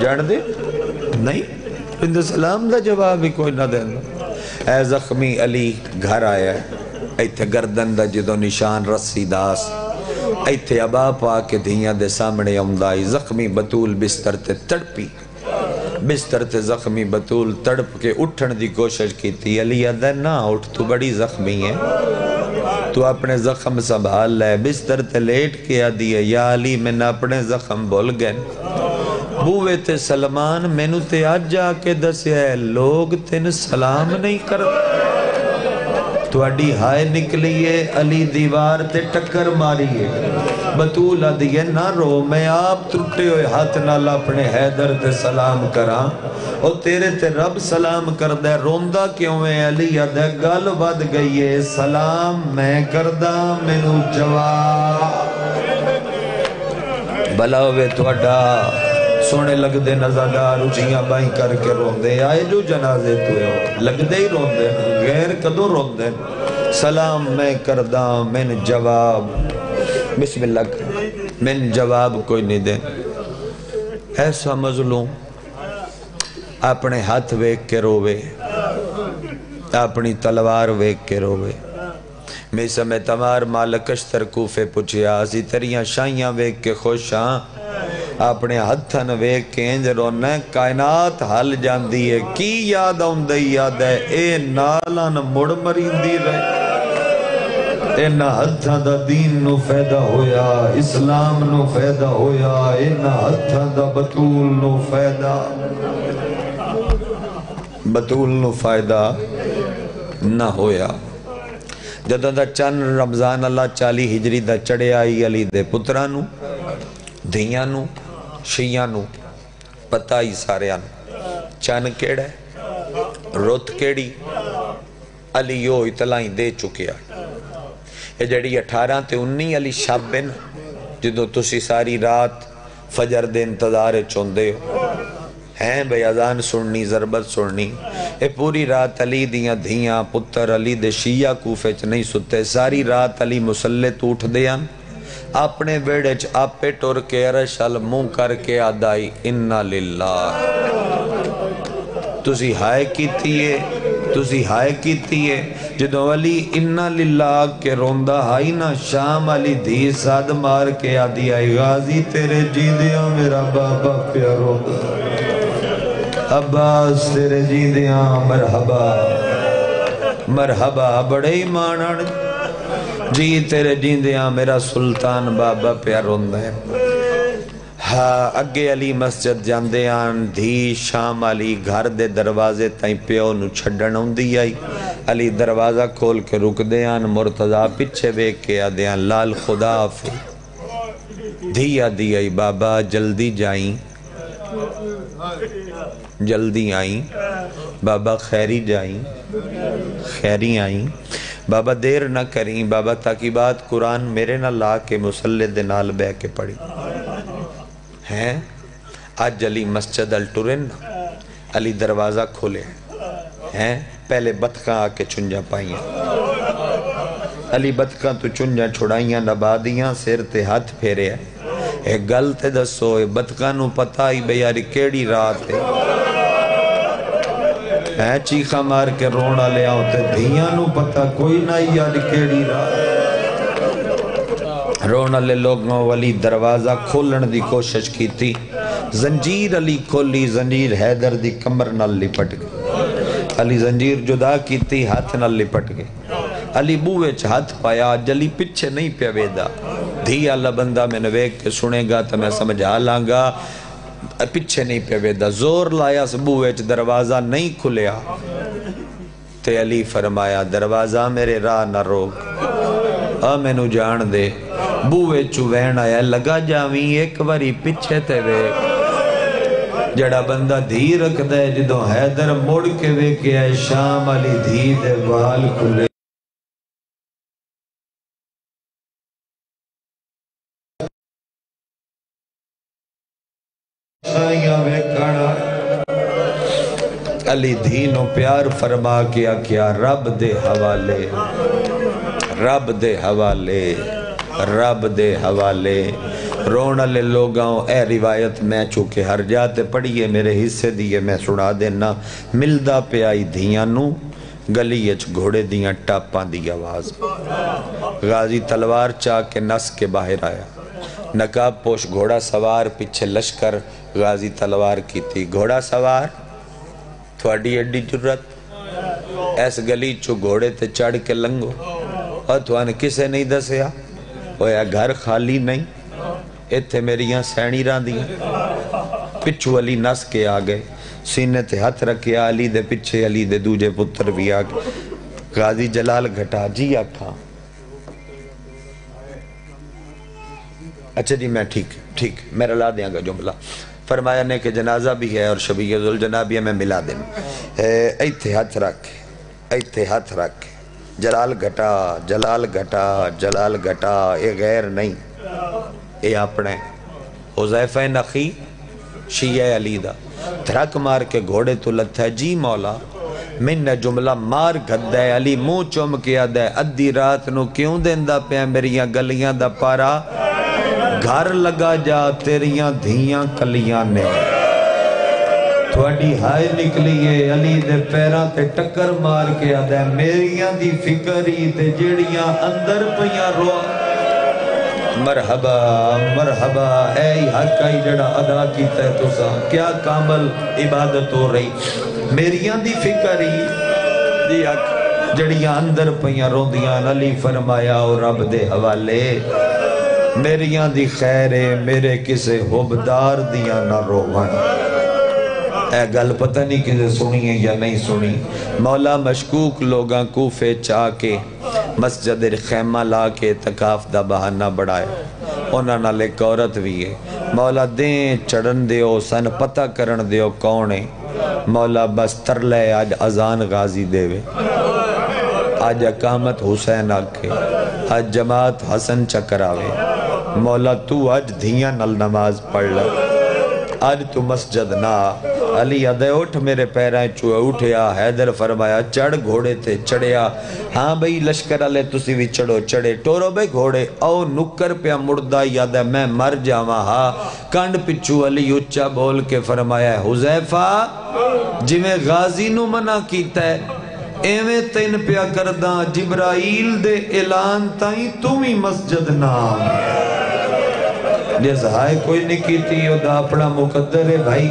جان دے نہیں اندر سلام دا جواب ہی کوئی نہ دینا اے زخمی علی گھر آیا ہے ایتھے گردن دا جدو نشان رسی داس ایتھے ابا پا کے دھیاں دے سامنے امدائی زخمی بطول بستر تے تڑپی بستر تے زخمی بطول تڑپ کے اٹھن دی کوشش کی تھی علی ادھر نہ اٹھ تو بڑی زخمی ہے تو اپنے زخم سنبھال لے بستر تے لیٹ کے آدھی ہے یا علی میں نے اپنے زخم بھول گئے بوے تے سلمان میں نو تے آج جا کے دسے ہے لوگ تین سلام نہیں کرتے تو اڈی ہائے نکلیے علی دیوار تے ٹکر ماریے بطولہ دیئے نہ رو میں آپ ٹوٹے ہوئے ہاتھ نال اپنے حیدر تے سلام کراں اور تیرے تے رب سلام کردہ روندہ کیوں ہے علی ادھے گل ود گئی ہے سلام میں کردہ میں نو جواب بلاوے تو اڈا سونے لگ دے نزادار اچھیاں بائیں کر کے روندے آئے جو جنازے تو ہو لگ دے ہی روندے غیر کدو روندے سلام میں کردہ من جواب بسم اللہ من جواب کوئی نہیں دے ایسا مظلوم اپنے ہاتھ ویک کے روے اپنی تلوار ویک کے روے میں سمیں تمار مالک اشتر کوفے پوچھے آسی تریاں شائیاں ویک کے خوشاں اپنے ہتھن ویک کے انج رونے کائنات حل جاندی ہے کی یاد آندی یاد ہے اے نالان مڑ مریندی رہے اے نہ ہتھاں دا دین نو فیدہ ہویا اسلام نو فیدہ ہویا اے نہ ہتھاں دا بطول نو فائدہ نہ ہویا جدہ دا چند رمضان اللہ 40 ہجری دا چڑے آئی علی دے پترانو دھیانو شیعانو پتہ ہی ساریانو چند کیڑا ہے روت کیڑی علی یو اطلاعیں دے چکیا یہ جڑی 18 تے 19 علی شابن جدو تسی ساری رات فجر دے انتظار چوندے ہو ہیں بھئی اذان سننی ضربت سننی اے پوری رات علی دیاں دھیاں پتر علی دے شیعہ کوفے چ نہیں ستے ساری رات علی مسلط اٹھ دیاں اپنے بیڑے چ آپے ٹور کے عرشال منہ کر کے آدائی انہا للہ تسی ہائے کیتی ہے جدو علی انہا للہ کے روندہ ہائی نا شام علی دھی ساد مار کے آدھی آئی غازی تیرے جیدیاں میرا بابا پیا روندہ عباس تیرے جیدیاں مرحبا مرحبا بڑے ایمان جی تیرے جیندیاں میرا سلطان بابا پیار ہوندہ ہے ہاں اگے علی مسجد جاندے آن دھی شام علی گھر دے دروازے تائیں پیو نو چھڑن ہوندی آئی علی دروازہ کھول کے رک دے آن مرتضی پچھے بیک کے آدے آن لال خدا آفے دھی آدھی آئی بابا جلدی جائیں جلدی آئیں بابا خیری جائیں خیری آئیں بابا دیر نہ کریں بابا تاکہ بات قرآن میرے نہ لا کے مسلح دنال بے کے پڑھی ہیں آج علی مسجد الٹورن علی دروازہ کھولے ہیں پہلے بدخاں آکے چنجا پائیاں علی بدخاں تو چنجا چھڑائیاں نبادیاں سیر تے ہاتھ پھیرے ہیں ایک گل تے دسو اے بدخاں نو پتہ ہی بیاری کیڑی رات ہے اے چیخہ مار کے رونا لے آؤں تے دھیاں نو پتہ کوئی نہ یاد کیڑی رات رونا لے لوگوں والی دروازہ کھولن دی کوشش کی تھی زنجیر علی کھولی زنجیر حیدر دی کمر نال لپٹ گئی علی زنجیر جدا کی تھی ہاتھ نال لپٹ گئی علی بوئے ہاتھ پایا جلی پچھے نہیں پیا ویدہ دھی اللہ بندہ میں نویک کے سنے گا تو میں سمجھا لانگا پچھے نہیں پیا ویدہ زور لایا سبوئے دروازہ نہیں کھلیا تے علی فرمایا دروازہ میرے راہ نہ روک میں نو جان دے بوئے چوین آیا لگا جاویں ایک باری پچھے تے وے جڑا بندہ دھی رکھ دے جدوں حیدر موڑ کے وے کے آئے شام علی دھی دے وال کھلے علی دھینو پیار فرما کیا کیا رب دے حوالے رب دے حوالے رب دے حوالے رونا لے لوگاں اے روایت میں چونکہ ہر جاتے پڑھئے میرے حصے دیئے میں سنا دینا ملدہ پہ آئی دھیاں نو گلی اچ گھوڑے دیاں ٹاپاں دی آواز غازی تلوار چاہ کے نس کے باہر آیا نقاب پوش گھوڑا سوار پیچھے لشکر غازی تلوار کی تھی گھوڑا سوار تھوڑی ایڈی جرت ایس گلی چو گھوڑے تے چڑھ کے لنگو اور تھوان کسے نہیں دسیا وہ یا گھر خالی نہیں ایتھے میری یہاں سینی ران دیا پچھو علی نس کے آگئے سینے تے ہاتھ رکھیا علی دے پچھے علی دے دوجے پتر بھی آگئے غازی جلال گھٹا جی آکھاں اچھا جی میں ٹھیک میرا لا دیاں گا جملہ فرمایا نے کہ جنازہ بھی ہے اور شبیہ ذوالجنابیہ میں ملا دیں ایتھے ہاتھ رکھ جلال گھٹا جلال گھٹا جلال گھٹا اے غیر نہیں اے اپنے حذیفہ نخی شیعہ علی دا دھرک مار کے گھوڑے تو لتھا ہے جی مولا من نے جملہ مار گھد ہے علی منہ چوم کیا دے ادھی رات نو کیوں دیندہ پہ میریاں گلیاں دا پارا گھر لگا جا تیریاں دھیاں کلیاں نے تھوڑی ہائے نکلیے علی دے پیران تے ٹکر مار کے آدھے میریاں دی فکری تے جڑیاں اندر پیاں رو مرحبا مرحبا اے حق آئی جڑا ادا کیتا ہے تو سا کیا کامل عبادت ہو رہی میریاں دی فکری دی حق جڑیاں اندر پیاں رو دیاں علی فرمایا اور رب دے حوالے میریاں دی خیرے میرے کسے حبدار دیاں نہ روان اے گل پتہ نہیں کسے سنی ہے یا نہیں سنی مولا مشکوک لوگاں کوفے چاہ کے مسجد خیمہ لا کے تکاف دا بہانہ بڑھائے انہاں نہ لے کورت بھی ہے مولا دیں چڑھن دیو سن پتہ کرن دیو کونے مولا بس ترلے آج ازان غازی دیوے آج اقامت حسین آکھے آج جماعت حسن چکراوے مولا تو آج دھیاں نل نماز پڑھ لے آج تو مسجد نہ علی ادھے اٹھ میرے پیرائیں چوئے اٹھیا حیدر فرمایا چڑھ گھوڑے تے چڑھیا ہاں بھئی لشکر علی تسی بھی چڑھو چڑھے ٹورو بے گھوڑے او نکر پہ مردہ یادہ میں مر جاواں ہاں کانڈ پچھو علی اچھا بول کے فرمایا حذیفہ جی میں غازی نو منع کیتا ہے ایویں تین پیا کرداں جبرائیل دے اعلان تائیں تمہیں مسجد نام جیسا ہائے کوئی نہیں کیتی او دا اپنا مقدر ہے بھائی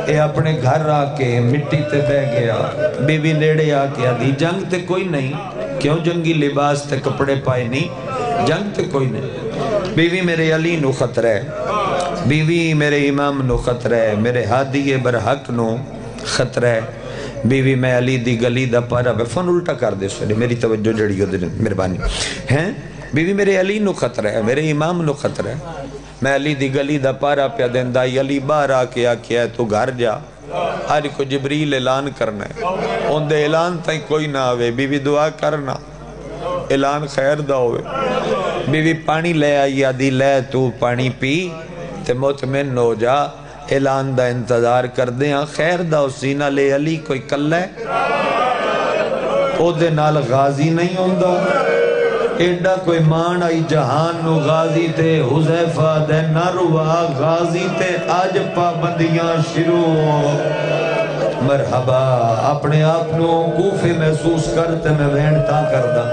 اے اپنے گھر آکے مٹی تے بہ گیا بی بی نیڑے آکے آدھی جنگ تے کوئی نہیں کیوں جنگی لباس تے کپڑے پائے نہیں؟ جنگ تے کوئی نہیں. بیوی میرے علی نو خطرہ ہے، بیوی میرے امام نو خطرہ ہے، میرے ہادی برحق نو خطرہ ہے. بیوی میں علی دی گلی دا پارا بے فون الٹا کر دے سوڑے، میری توجہ جڑی ہو دے مہربانی ہیں. بیوی میرے علی نو خطرہ ہے، میرے امام نو خطرہ ہے. میں علی دی گلی دا پارا پیا دیندہ، علی باہر آ کے آکھیا ہے تو گھر جا، آج کو جبریل اعلان کرنا ہے. ان دے اعلان تائیں کوئی نہ آوے، بیوی دعا کرنا اعلان خیر دا ہوئے. بیوی پانی لے آئی آدھی لے تو پانی پی تے مطمئن ہو جا، اعلان دا انتظار کر دیا. خیر دا حسینہ لے علی کوئی کل ہے، او دے نال غازی نہیں ہوندہ. ایڈا کوئی مان آئی جہان نو غازی تے حذیفہ دے نروا غازی تے آج پابندیاں شروع. مرحبا اپنے آپنوں کوفے محسوس کرتے میں وینٹا کردہ.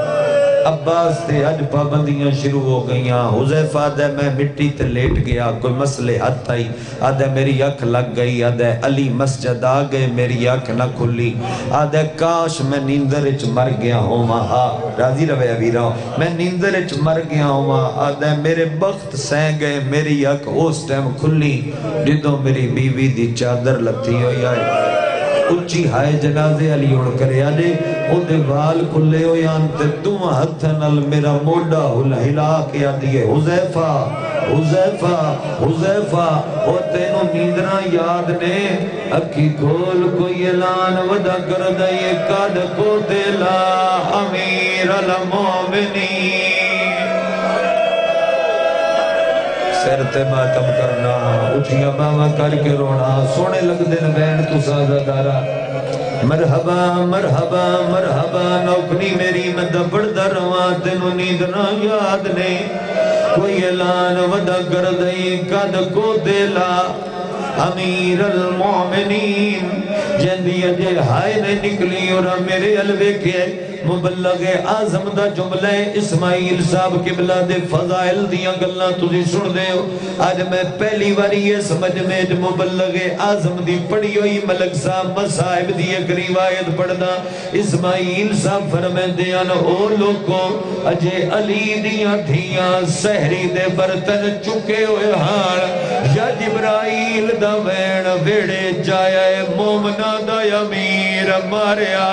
عباس تے اج پابندیاں شروع ہو گئیاں. حذیفہ دے میں مٹی تے لیٹ گیا، کوئی مسئلے حد آئی، آدھے میری اکھ لگ گئی، آدھے علی مسجد آ گئے میری اکھ نہ کھلی، آدھے کاش میں نیندر اچ مر گیا ہوں ہاں راضی روے ابھی رہو، میں نیندر اچ مر گیا ہوں. آدھے میرے بخت سین گئے میری اکھ اس ٹائم کھلی جدوں میری بیوی دی چادر لتی ہوئی آئے. اچھی ہائے جنازے علی اڑ کرے آجے او دے وال کھلے ہو یانتے تم ہتھنل میرا موڈا ہلا کے آدھیے حذیفہ حذیفہ حذیفہ او تینوں نیندرہ یاد نے اکھی کھول کوئی اعلان ودا کر دائیے قد کو دلا امیر المومنین. سر تے ماتم کرنا اٹھیا باما کر کے رونا سونے لگ دن بین تو سازہ دارا. مرحبا مرحبا مرحبا نوکنی میری میں دبڑ درواں تینوں نیندنا یاد نے کوئی اعلان ودا کر دئی قد کو دلا امیر المومنین. جندی اجے ہائے نے نکلی اور میرے الوے کے مبلغ اعظم دا جملہ اسماعیل صاحب قبلہ دے فضائل دیاں گلنا تجھے سن دے ہو. آج میں پہلی باری یہ سمجھ میں مبلغ اعظم دی پڑھی ہوئی ملک صاحب مصائب دی ایک روایت پڑھنا. اسماعیل صاحب فرمائے دیاں او لوگوں اجے علی دیاں دھیاں سہری دے برتن چکے ہوئے ہاں یا جبرائیل دا وین ویڑے جائے مومنہ دا امیر ماریا.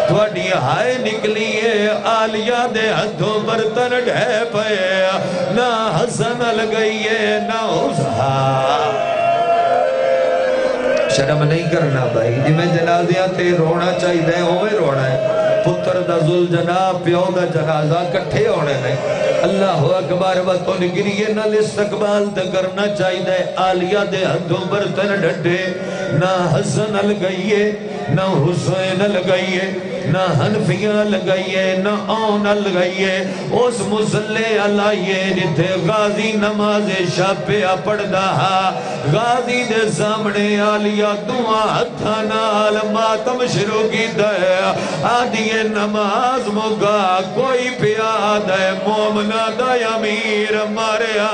تھوڑی ہائے نکلیے آلیہ دے ہتھوں برتن ڈھے پئے نہ حسن لگئیے نہ حسہا. شرم نہیں کرنا بھائی جی میں جنازیاں تے رونا چاہی دے ہوئے رونا ہے. پتر دا ذل جناب پیو دا جنازہ کٹھے ہونے نے. اللہ اکبر وطو نگریے نہ استقبال تے کرنا چاہی دے. آلیہ دے ہتھوں برتن ڈھے نہ حسن لگئیے نہ حسین لگئیے نہ حنفیاں لگائیے نہ آن لگائیے. اس مسلح علائیے جتے غازی نماز شاپیا پڑھ دا غازی دے سامنے آلیا دعا ہتھا نال ماتم شروع کی دے آدھیے نماز مگا کوئی پیا دے مومنہ دا امیر ماریا.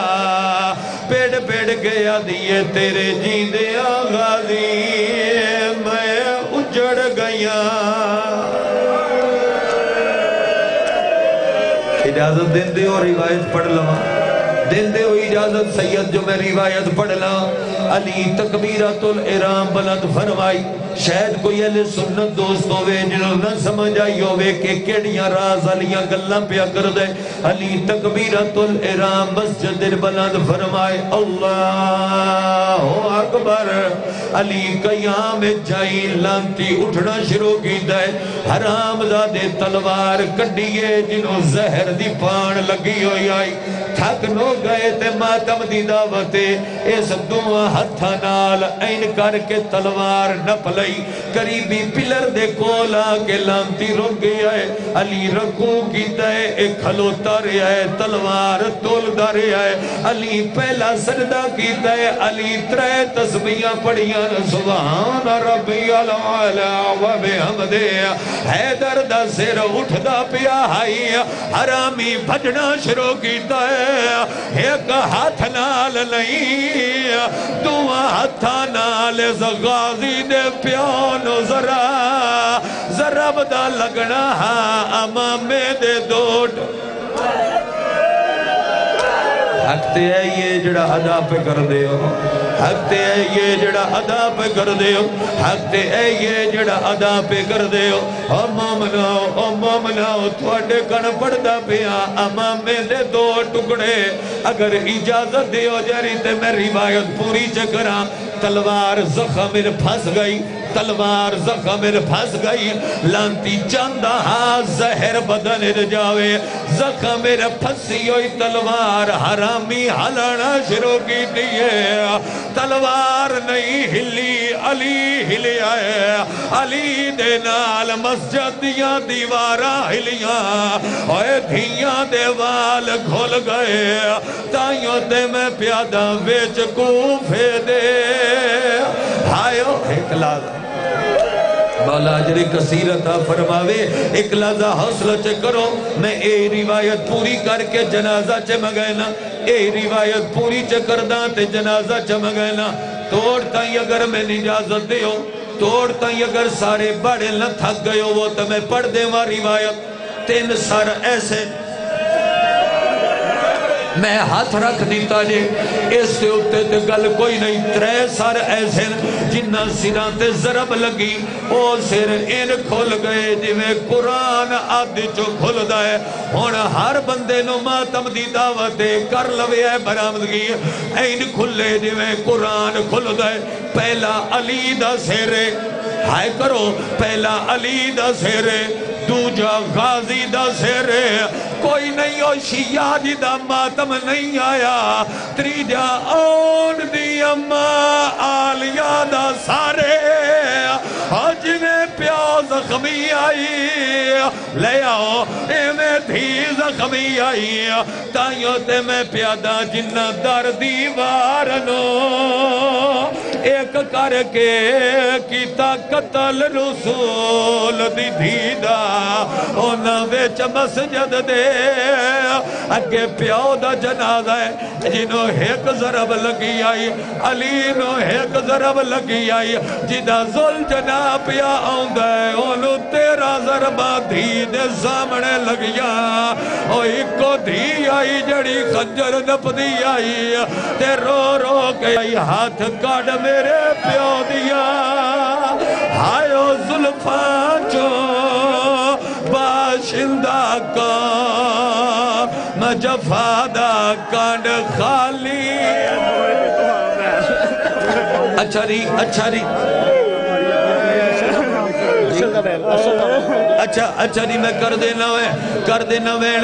پیڑ پیڑ گیا دیئے تیرے جیندے غازی میں اجڑ گیا. اجازت دین دے اور روایت پڑھ لوا دین دے ہو اجازت سید جو میں روایت پڑھ لوا. علی تکبیرات الارام بلند فرمائی. شاید کوئی اہل سنت دوست ہوئے جنہوں نہ سمجھ آئی ہوئے کہ کیڑیاں راز علیاں گلہ پیا کر دے. علی تکبیرات الارام مسجد بلند فرمائے. اللہ اکبر. علی قیام جائی لانتی اٹھنا شروع کی دے. حرام زادے تلوار کڈیے جنہوں زہر دی پان لگی ہوئی آئی. تھک نو گئے تے ماتم دی دعوتے اس دعا ہتھا نال این کر کے تلوار نپ لئی. قریبی پلر دے کولا کے لانتی رک گیا ہے. علی رکو کی دے ایک کھلوتا رہا ہے تلوار تول دا رہا ہے. علی پہلا سجدہ کی دے علی ترے تسبیحاں پڑھیاں سبحان ربی العالی و بحمدہ. حیدر دا سر اٹھ دا پیا ہائی حرامی بھجنا شروع کی دے ایک ہاتھ نال نہیں دعا ہاتھا نال غازی دے پیانو ذرا رب دا لگنا ہاں امامے دے دوٹ حق تے ہے یہ جڑا ادا پہ کر دے ہو حق تے ہے یہ جڑا ادا پہ کر دے ہو حق تے ہے یہ جڑا ادا پہ کر دے ہو او مومناؤ تھوڑے کن پڑھدا پیا امامے دے دو ٹکڑے اگر اجازت دے ہو جاری تے میں روایت پوری چکراں تلوار زخم پھنس گئی تلوار زخم پھنس گئی لانتی چاندہ ہاں زہر بدن جاوے زخم پھنسی ہوئی تلوار حرامی ہلانا شروع کی دیئے تلوار نہیں ہلی علی ہلی آئے علی دے نال مسجد دیاں دیواراں ہلیاں اوے دھیاں دے وال کھول گئے تائیوں تے میں پیادہ ویچ کوفے دے ہائیو ایک لازم مولا اجر کثیر عطا فرماوے ایک لحظہ حوصلہ چے کرو میں اے روایت پوری کر کے جنازہ چے مگینا اے روایت پوری چے کرداں تے جنازہ چے مگینا توڑتا ہی اگر میں اجازت دے ہو توڑتا ہی اگر سارے بڑے نہ تھک گئے ہو وہ تو میں پڑھ دے وہاں روایت 3 سر ایسے میں ہاتھ رکھ دیتا جے اس سے اتے تے گل کوئی نہیں 3 سر ایسے جنہ سرانتے ضرب لگی او سر ان کھل گئے جی میں قرآن آدھی چو کھل دائے ہون ہر بندے نو ماتم دی دعوتے کر لوے ہے برامدگی این کھلے جی میں قرآن کھل دائے پہلا علی دا سیرے ہائے کرو پہلا علی دا سیرے دوجا غازی دا سیرے کوئی نہیں ہو شیعہ جی دا ماتم نہیں آیا تریجا اون دی اماں آلیہ دا سارے آج میں پیاؤ زخمی آئی لے آؤ اے میں دھی زخمی آئی تائیوں تے میں پیادہ جنہ در دیوارنو ایک کر کے کیتا قتل رسول دی دھیدہ اونا ویچ مسجد دے اگے پیاؤ دا جنازہ ہے جنہوں ایک ضرب لگی آئی علی نو ایک ضرب لگی آئی جدہ ذل جناب پیا آؤندہ ہے انہوں 13 ضربہ دھی دے سامنے لگیا او ایک کو دھی آئی جڑی خنجر نپ دی آئی تے رو رو کے آئی ہاتھ کاڑ میرے پیو دیا ہائیو ظلفان چو باشندہ کا مجفادہ کانڈ خالی اچھا ری اچھا نہیں میں کر دینا وین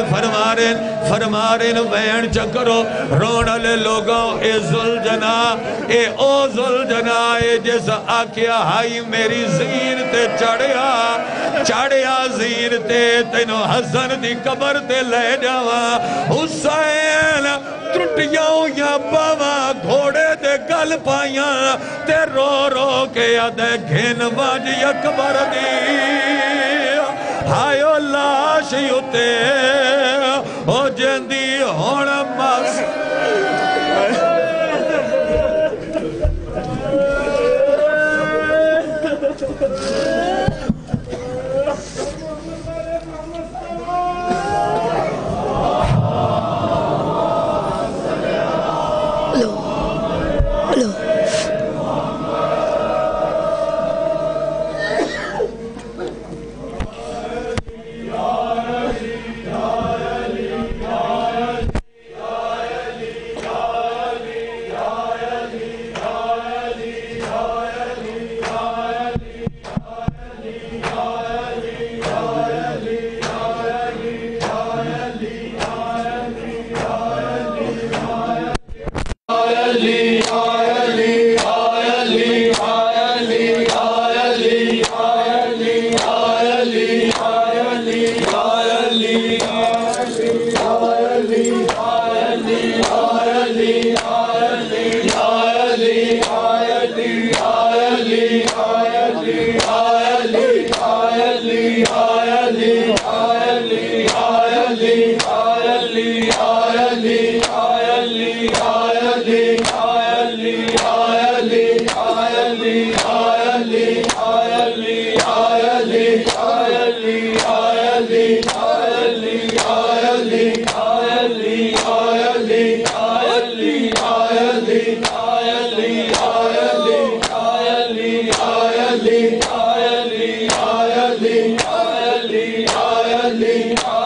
فرمارین وین چکرو رونا لے لوگوں اے زلجنا اے او زلجنا اے جیسا آکیا ہائی میری زین تے چڑھیا زین تے تینو حسن دی قبر تے لے جاوا حسین ترٹیاں یا باوا گھوڑے دے گل پائیاں تے رو رو کے آدھے گھن باجی اکبر دی ہائیو لاش یوتے او جندی ہون ماس Ali Ali